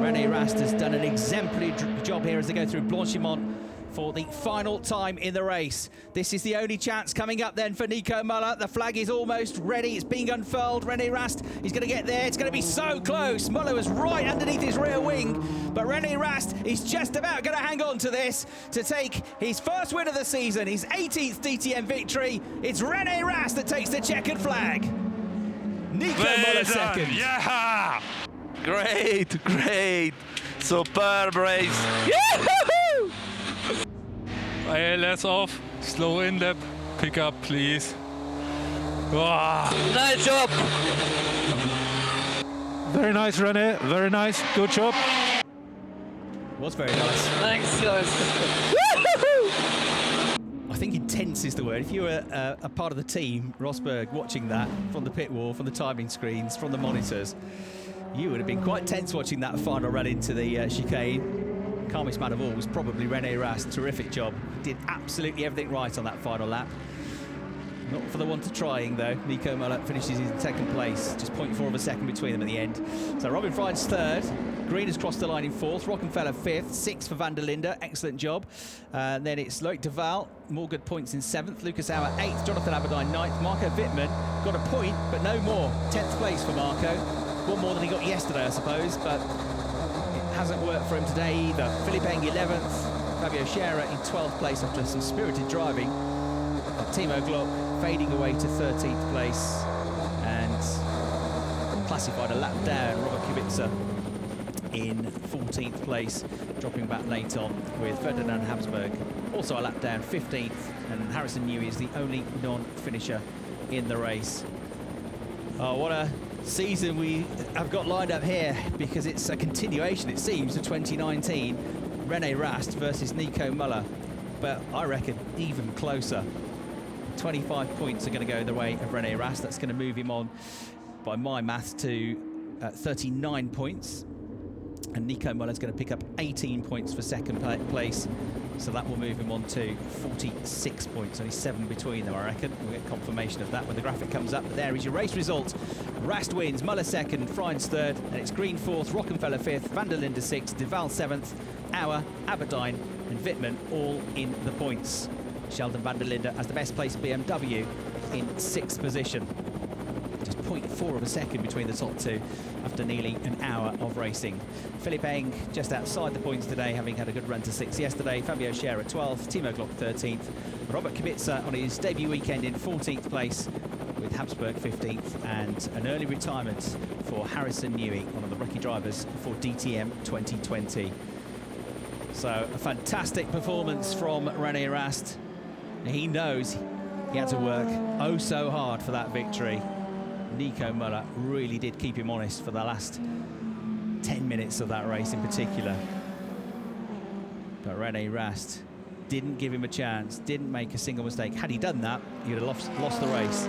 René Rast has done an exemplary job here as they go through Blanchimont for the final time in the race. This is the only chance coming up then for Nico Müller. The flag is almost ready. It's being unfurled. René Rast, he's going to get there. It's going to be so close. Müller was right underneath his rear wing, but René Rast is just about going to hang on to this to take his first win of the season, his 18th DTM victory. It's René Rast that takes the checkered flag. Nico Müller second. Yeah! Great. Superb race. ILS off, slow in lap, pick up please. Wow. Nice job. Very nice, René, very nice, good job. Was very nice. Thanks, guys. I think intense is the word. If you were a part of the team, Rosberg, watching that from the pit wall, from the timing screens, from the monitors, you would have been quite tense watching that final run into the chicane. Calmest man of all was probably René Rast. Terrific job. Did absolutely everything right on that final lap. Not for the want of trying, though. Nico Müller finishes in second place. Just 0.4 of a second between them at the end. So Robin Frijns third. Green has crossed the line in fourth. Rockenfeller fifth. Sixth for Van der Linde. Excellent job. Then it's Loic de Waal. More good points in seventh. Lucas Auer eighth. Jonathan Aberdeen ninth. Marco Wittmann got a point, but no more. 10th place for Marco. One more than he got yesterday, I suppose, but hasn't worked for him today either. Philippe Eng 11th, Fabio Scherer in 12th place after some spirited driving. Timo Glock fading away to 13th place and classified a lap down. Robert Kubica in 14th place, dropping back late on with Ferdinand Habsburg also a lap down, 15th, and Harrison Newey is the only non-finisher in the race. Oh, what a season we have got lined up here, because it's a continuation, it seems, of 2019. René Rast versus Nico Müller, but I reckon even closer. 25 points are going to go the way of René Rast. That's going to move him on, by my maths, to 39 points. And Nico Müller's going to pick up 18 points for second place. So that will move him on to 46 points, only 7 between them, I reckon. We'll get confirmation of that when the graphic comes up. But there is your race result. Rast wins, Müller second, Frijns third, and it's Green fourth, Rockenfeller fifth, Van der Linde sixth, de Waal seventh, Auer, Aberdeen and Wittmann all in the points. Sheldon Van der Linde as the best placed BMW in 6th position. Just 0.4 of a second between the top two after nearly an hour of racing. Philippe Eng just outside the points today, having had a good run to 6th yesterday. Fabio Scherer 12th, Timo Glock 13th. Robert Kubica on his debut weekend in 14th place, with Habsburg 15th, and an early retirement for Harrison Newey, one of the rookie drivers for DTM 2020. So a fantastic performance from René Rast. He knows he had to work oh so hard for that victory. Nico Müller really did keep him honest for the last 10 minutes of that race in particular. But René Rast didn't give him a chance, didn't make a single mistake. Had he done that, he would have lost the race,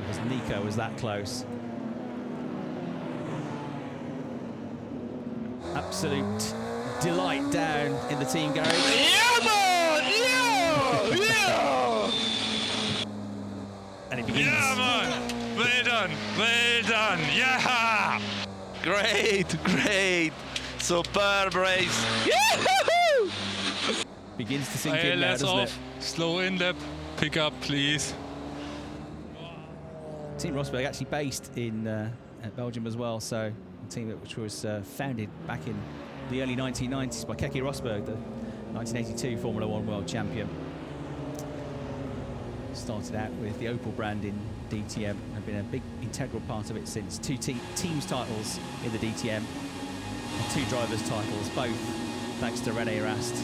because Nico was that close. Absolute delight down in the team garage. Yeah, man! Yeah! And it begins. Yeah, man! Well done! Yeah! Great! Superb race! Yahoo! Begins to sink in now, doesn't off, it? Slow in lap, pick up please. Team Rosberg actually based in Belgium as well, so a team which was founded back in the early 1990s by Keke Rosberg, the 1982 Formula One world champion. Started out with the Opel brand in DTM and been a big integral part of it since. 2 teams titles in the DTM and 2 drivers titles, both thanks to René Rast,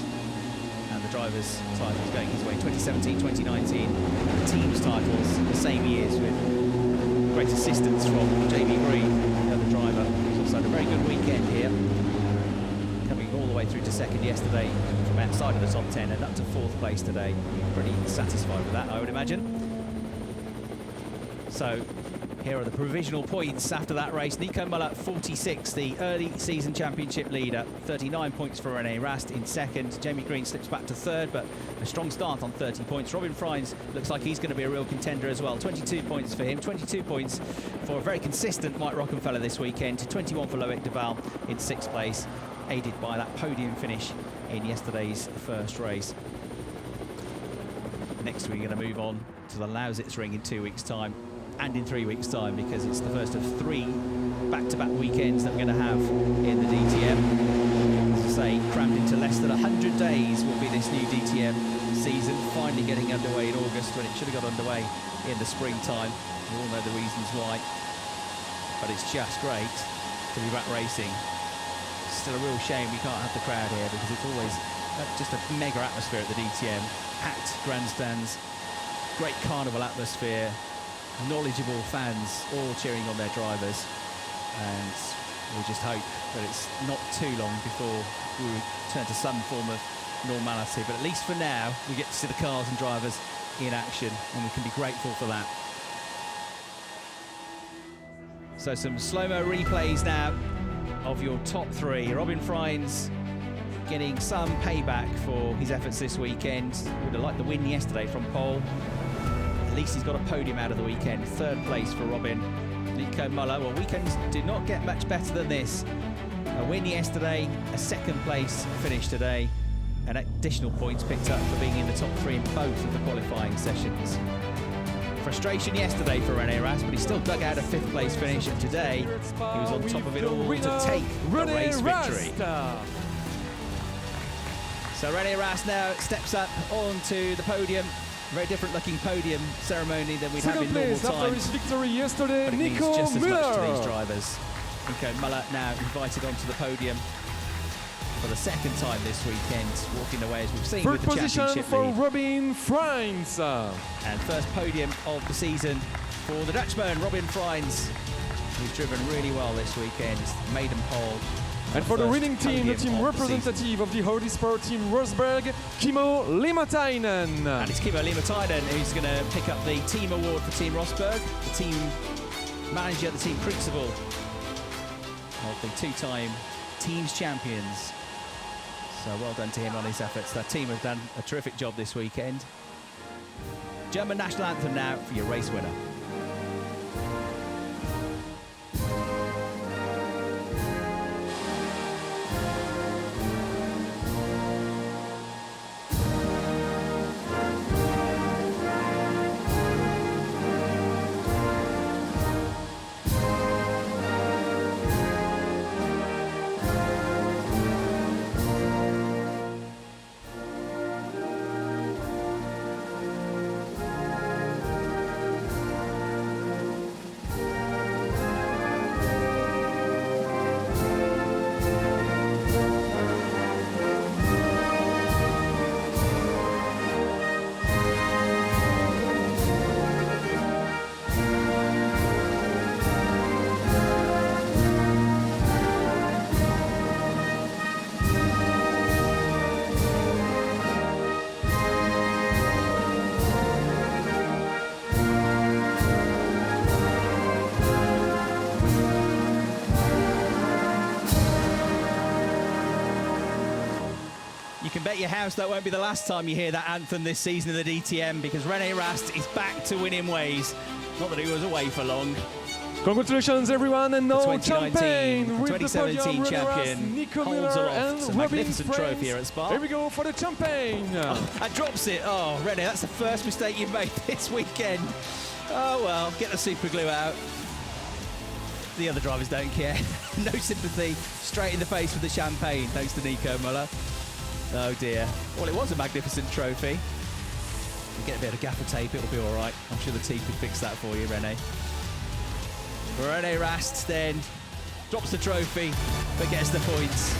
and the drivers titles going his way 2017, 2019, the teams titles the same years with great assistance from Jamie Green, the other driver, who's also had a very good weekend here, coming all the way through to second yesterday from outside of the top 10 and up to 4th place today. Pretty satisfied with that, I would imagine. So here are the provisional points after that race. Nico Müller, 46, the early season championship leader. 39 points for René Rast in second. Jamie Green slips back to third, but a strong start on 30 points. Robin Frijns looks like he's going to be a real contender as well. 22 points for him, 22 points for a very consistent Mike Rockenfeller this weekend. 21 for Loic Duval in 6th place, aided by that podium finish in yesterday's first race. Next we're going to move on to the Lausitz Ring in 2 weeks' time. And in 3 weeks' time, because it's the first of 3 back-to-back weekends that we're going to have in the DTM. As I say, crammed into less than 100 days will be this new DTM season, finally getting underway in August when it should have got underway in the springtime. We all know the reasons why, but it's just great to be back racing. Still a real shame we can't have the crowd here, because it's always just a mega atmosphere at the DTM. Packed grandstands, great carnival atmosphere, knowledgeable fans all cheering on their drivers, and we just hope that it's not too long before we return to some form of normality. But at least for now, we get to see the cars and drivers in action, and we can be grateful for that. So some slow-mo replays now of your top 3. Robin Frijns getting some payback for his efforts this weekend. Would have liked the win yesterday from pole. At least he's got a podium out of the weekend. 3rd place for Robin. Nico Müller, well, weekends do not get much better than this. A win yesterday, a 2nd place finish today, and additional points picked up for being in the top 3 in both of the qualifying sessions. Frustration yesterday for René Rast, but he still dug out a 5th place finish, and today he was on top of it all to take the race victory. So René Rast now steps up onto the podium. Very different looking podium ceremony than we'd have in normal times. After his victory yesterday, but it Nico means just as Müller. much to these drivers. Nico Müller now invited onto the podium for the 2nd time this weekend, walking away as we've seen with the position championship for lead. Robin Frijns. And first podium of the season for the Dutchman, Robin Frijns, who's driven really well this weekend, maiden pole. And for the winning team, the team representative of the Audi Sport team, Rosberg, Kimmo Limatainen. And it's Kimmo Limatainen who's going to pick up the team award for Team Rosberg, the team manager, the team principal of the 2-time teams champions. So well done to him on his efforts. That team have done a terrific job this weekend. German national anthem now for your race winner. Bet your house that won't be the last time you hear that anthem this season of the DTM, because René Rast is back to winning ways. Not that he was away for long. Congratulations everyone, and now the 2019 champagne and with 2017 the champion Nico holds Müller aloft a magnificent trophy here at Spa. Here we go for the champagne. And drops it. Oh, René, that's the first mistake you've made this weekend. Oh well, get the super glue out. The other drivers don't care. No sympathy. Straight in the face with the champagne, thanks to Nico Müller. Oh dear. Well, it was a magnificent trophy. You get a bit of gaffer tape, it'll be all right. I'm sure the team can fix that for you, René. René Rast then drops the trophy, but gets the points.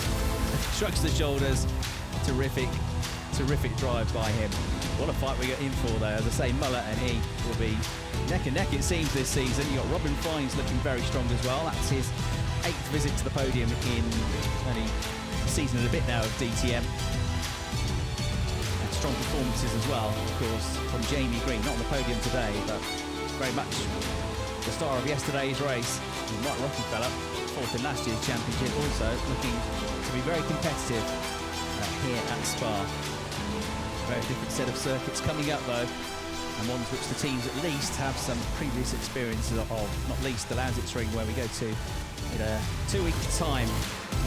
Shrugs the shoulders. Terrific drive by him. What a fight we get in for, though. As I say, Müller and he will be neck and neck, it seems, this season. You've got Robin Frijns looking very strong as well. That's his 8th visit to the podium in only a season and a bit now of DTM. And strong performances as well, of course, from Jamie Green. Not on the podium today, but very much the star of yesterday's race. And Mike Rockefeller, 4th in last year's championship, also looking to be very competitive here at Spa. Very different set of circuits coming up, though, and ones which the teams at least have some previous experiences of, not least the Lausitz Ring, where we go to in a 2-week time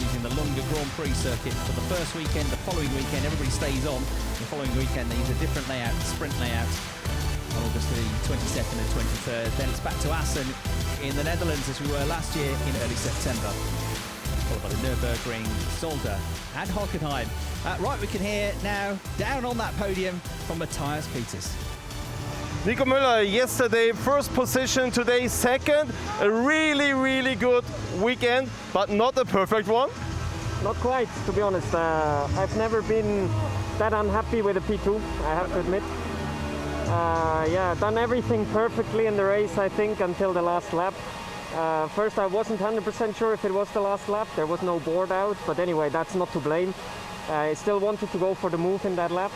using the longer Grand Prix circuit for the first weekend. The following weekend, everybody stays on. The following weekend, they use a different layout, sprint layout, on August the 22nd and 23rd. Then it's back to Assen in the Netherlands, as we were last year in early September. Followed by the Nürburgring, Solda and Hockenheim. Right, we can hear now, down on that podium, from Matthias Peters. Nico Müller, yesterday first position, today second. A really good weekend, but not a perfect one. Not quite, to be honest. I've never been that unhappy with the P2, I have to admit. Yeah, done everything perfectly in the race, I think, until the last lap. First, I wasn't 100% sure if it was the last lap. There was no board out, but anyway, that's not to blame. I still wanted to go for the move in that lap.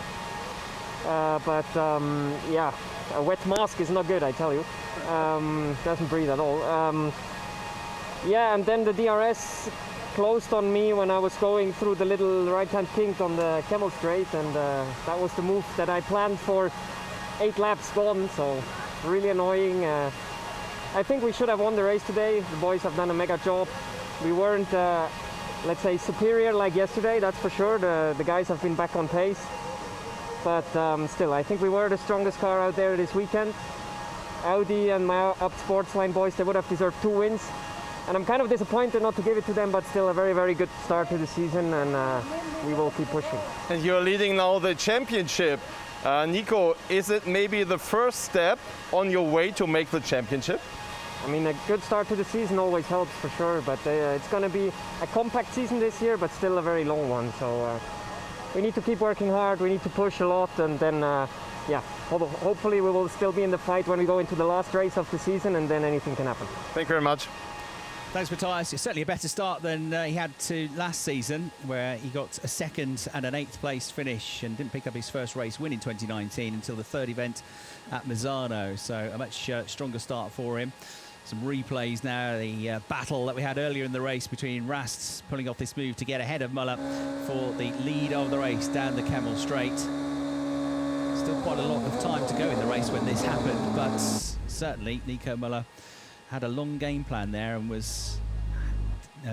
Yeah, a wet mask is not good, I tell you. Doesn't breathe at all. Yeah, and then the DRS closed on me when I was going through the little right-hand kink on the Camel Straight, and that was the move that I planned for. 8 laps gone, so really annoying. I think we should have won the race today. The boys have done a mega job. We weren't, let's say, superior like yesterday, that's for sure. The guys have been back on pace. But still, I think we were the strongest car out there this weekend. Audi and my up Sportsline boys, they would have deserved 2 wins. And I'm kind of disappointed not to give it to them, but still a very good start to the season, and we will keep pushing. And you're leading now the championship. Nico, is it maybe the first step on your way to make the championship? I mean, a good start to the season always helps for sure, but it's going to be a compact season this year, but still a very long one. So we need to keep working hard, we need to push a lot, and then, yeah, hopefully we will still be in the fight when we go into the last race of the season, and then anything can happen. Thank you very much. Thanks, Matthias. It's certainly a better start than he had to last season, where he got a 2nd and an 8th place finish and didn't pick up his first race win in 2019 until the 3rd event at Misano. So a much stronger start for him. Some replays now, the battle that we had earlier in the race between Rast pulling off this move to get ahead of Müller for the lead of the race down the Camel Straight. Still quite a lot of time to go in the race when this happened, but certainly Nico Müller had a long game plan there and was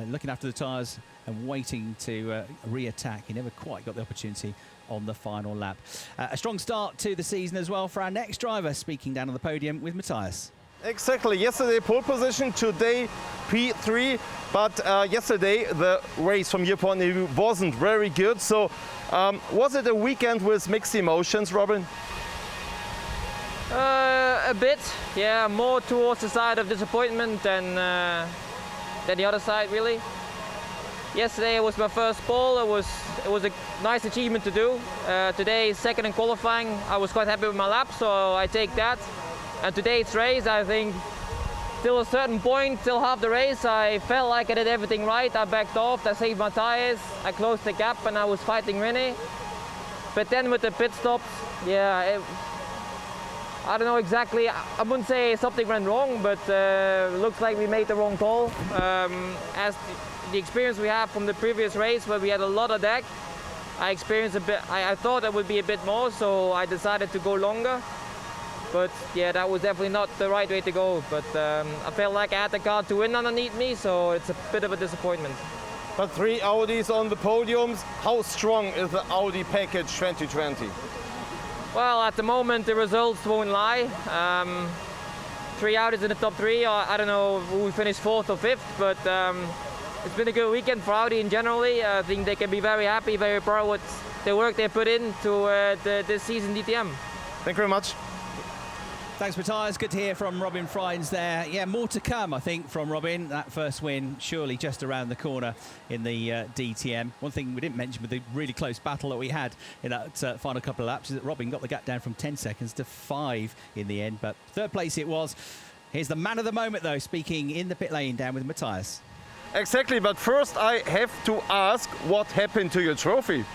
looking after the tyres and waiting to re-attack. He never quite got the opportunity on the final lap. A strong start to the season as well for our next driver, speaking down on the podium with Matthias. Exactly. Yesterday pole position, today P3, but yesterday the race from your point of view wasn't very good. So was it a weekend with mixed emotions, Robin? A bit, yeah, more towards the side of disappointment than the other side, really. Yesterday was my first pole. It was a nice achievement to do. Today, 2nd in qualifying. I was quite happy with my lap, so I take that. And today's race, I think, till a certain point, till half the race, I felt like I did everything right. I backed off, I saved my tires, I closed the gap, and I was fighting René. But then with the pit stops, yeah, I don't know exactly, I wouldn't say something went wrong, but looks like we made the wrong call. As the experience we have from the previous race where we had a lot of deck, I experienced a bit, I thought it would be a bit more, so I decided to go longer. But yeah, that was definitely not the right way to go. But I felt like I had the car to win underneath me, so it's a bit of a disappointment. But 3 Audis on the podiums. How strong is the Audi package 2020? Well, at the moment the results won't lie. 3 Audis in the top 3, or I don't know who finished 4th or 5th, but it's been a good weekend for Audi in generally. I think they can be very happy, very proud with the work they put into this season DTM. Thank you very much. Thanks, Matthias. Good to hear from Robin Frijns there. Yeah, more to come, I think, from Robin. That first win surely just around the corner in the DTM. One thing we didn't mention with the really close battle that we had in that final couple of laps is that Robin got the gap down from 10 seconds to 5 in the end, but third place it was. Here's the man of the moment, though, speaking in the pit lane down with Matthias. Exactly, but first I have to ask what happened to your trophy.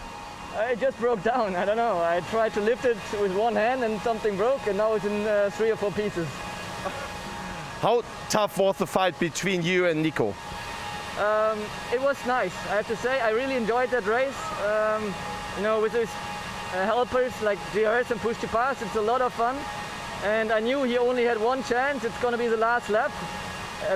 It just broke down, I don't know. I tried to lift it with one hand and something broke, and now it's in 3 or 4 pieces. How tough was the fight between you and Nico? It was nice, I have to say. I really enjoyed that race. You know, with his helpers like DRS and Push-to-Pass, it's a lot of fun. And I knew he only had one chance. It's going to be the last lap.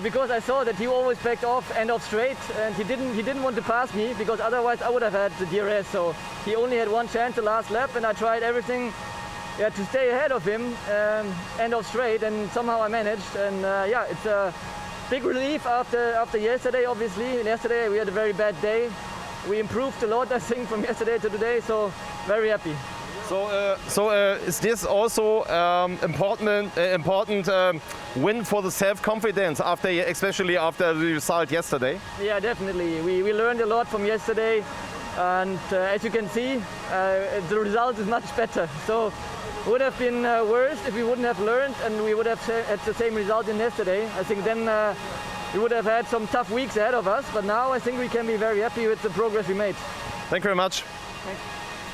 Because I saw that he always backed off end of straight, and he didn't want to pass me, because otherwise I would have had the DRS. So he only had one chance the last lap, and I tried everything to stay ahead of him end of straight, and somehow I managed. And yeah, it's a big relief after yesterday. Obviously, yesterday we had a very bad day. We improved a lot, I think, from yesterday to today. So very happy. So is this also important win for the self-confidence especially after the result yesterday? Yeah, definitely. We learned a lot from yesterday, and as you can see, the result is much better. So it would have been worse if we wouldn't have learned and we would have had the same result in yesterday. I think then we would have had some tough weeks ahead of us, but now I think we can be very happy with the progress we made. Thank you very much. Thanks.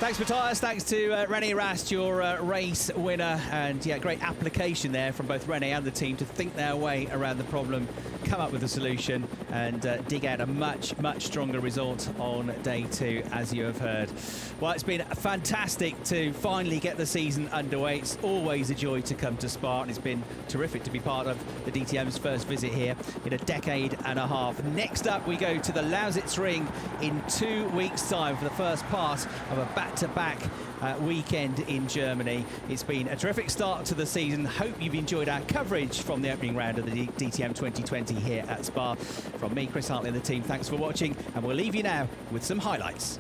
Thanks, Matthias. Thanks to René Rast, your race winner. And yeah, great application there from both René and the team to think their way around the problem, come up with a solution, and dig out a much, much stronger result on day 2, as you have heard. Well, it's been fantastic to finally get the season underway. It's always a joy to come to Spa, and it's been terrific to be part of the DTM's first visit here in a decade and a half. Next up, we go to the Lausitzring in 2 weeks' time for the first part of a back-to-back weekend in Germany. It's been a terrific start to the season. Hope you've enjoyed our coverage from the opening round of the DTM 2020 here at Spa. From me, Chris Hartley, and the team, thanks for watching, and we'll leave you now with some highlights.